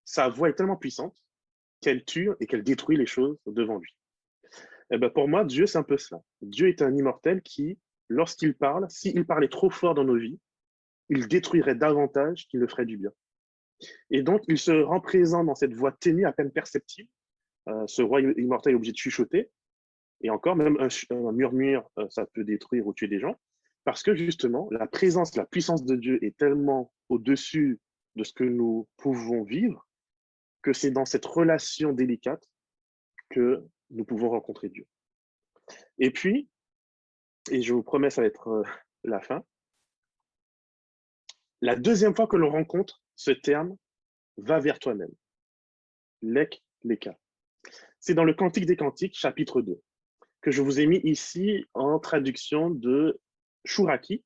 [SPEAKER 1] sa voix est tellement puissante qu'elle tue et qu'elle détruit les choses devant lui. Et ben pour moi, Dieu, c'est un peu cela. Dieu est un immortel qui, lorsqu'il parle, s'il parlait trop fort dans nos vies, il détruirait davantage qu'il ne ferait du bien. Et donc, il se rend présent dans cette voix ténue, à peine perceptible. Ce roi immortel est obligé de chuchoter. Et encore, même un murmure, ça peut détruire ou tuer des gens. Parce que justement, la présence, la puissance de Dieu est tellement au-dessus de ce que nous pouvons vivre que c'est dans cette relation délicate que nous pouvons rencontrer Dieu. Et puis, et je vous promets, ça va être la fin, la deuxième fois que l'on rencontre ce terme, va vers toi-même. Lek, leka. C'est dans le Cantique des Cantiques, chapitre 2, que je vous ai mis ici en traduction de Chouraki,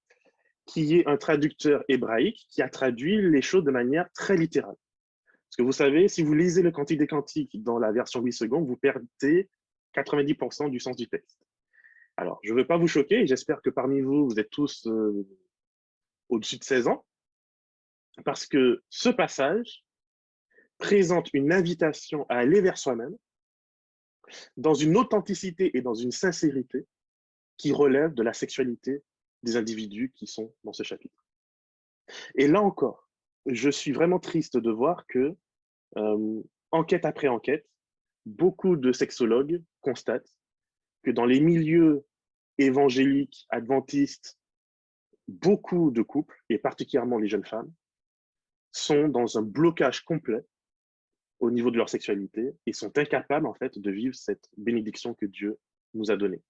[SPEAKER 1] qui est un traducteur hébraïque qui a traduit les choses de manière très littérale. Parce que vous savez, si vous lisez le Cantique des Cantiques dans la version 8 secondes, vous perdez 90% du sens du texte. Alors, je ne veux pas vous choquer, j'espère que parmi vous, vous êtes tous au-dessus de 16 ans, parce que ce passage présente une invitation à aller vers soi-même dans une authenticité et dans une sincérité qui relève de la sexualité des individus qui sont dans ce chapitre. Et là encore, je suis vraiment triste de voir que, enquête après enquête, beaucoup de sexologues constatent que dans les milieux évangéliques, adventistes, beaucoup de couples, et particulièrement les jeunes femmes, sont dans un blocage complet au niveau de leur sexualité et sont incapables en fait de vivre cette bénédiction que Dieu nous a donnée.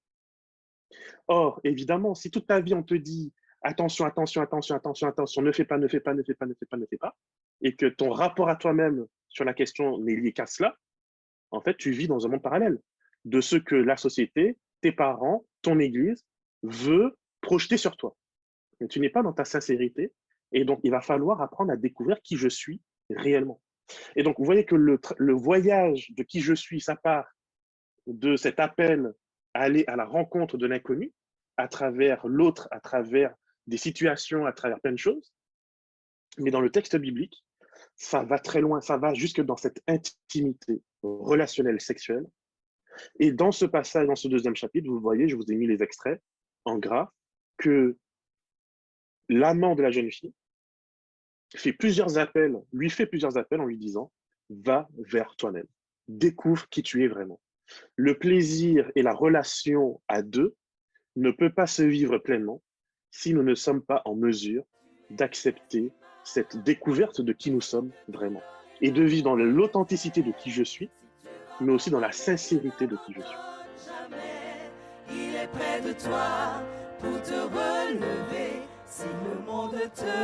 [SPEAKER 1] Or, évidemment, si toute ta vie on te dit attention, attention, attention, attention, attention, ne fais pas, ne fais pas, ne fais pas, ne fais pas, ne fais pas, et que ton rapport à toi-même sur la question n'est lié qu'à cela, en fait, tu vis dans un monde parallèle de ce que la société, tes parents, ton église veut projeter sur toi. Mais tu n'es pas dans ta sincérité, et donc il va falloir apprendre à découvrir qui je suis réellement. Et donc, vous voyez que le voyage de qui je suis, ça part de cet appel à aller à la rencontre de l'inconnu, à travers l'autre, à travers des situations, à travers plein de choses. Mais dans le texte biblique, ça va très loin, ça va jusque dans cette intimité relationnelle sexuelle. Et dans ce passage, dans ce deuxième chapitre, vous voyez, je vous ai mis les extraits en gras, que l'amant de la jeune fille lui fait plusieurs appels en lui disant « Va vers toi-même, découvre qui tu es vraiment ». Le plaisir et la relation à deux ne peut pas se vivre pleinement si nous ne sommes pas en mesure d'accepter cette découverte de qui nous sommes vraiment et de vivre dans l'authenticité de qui je suis, mais aussi dans la sincérité de qui je suis.
[SPEAKER 14] Il est près de toi pour te relever si le monde te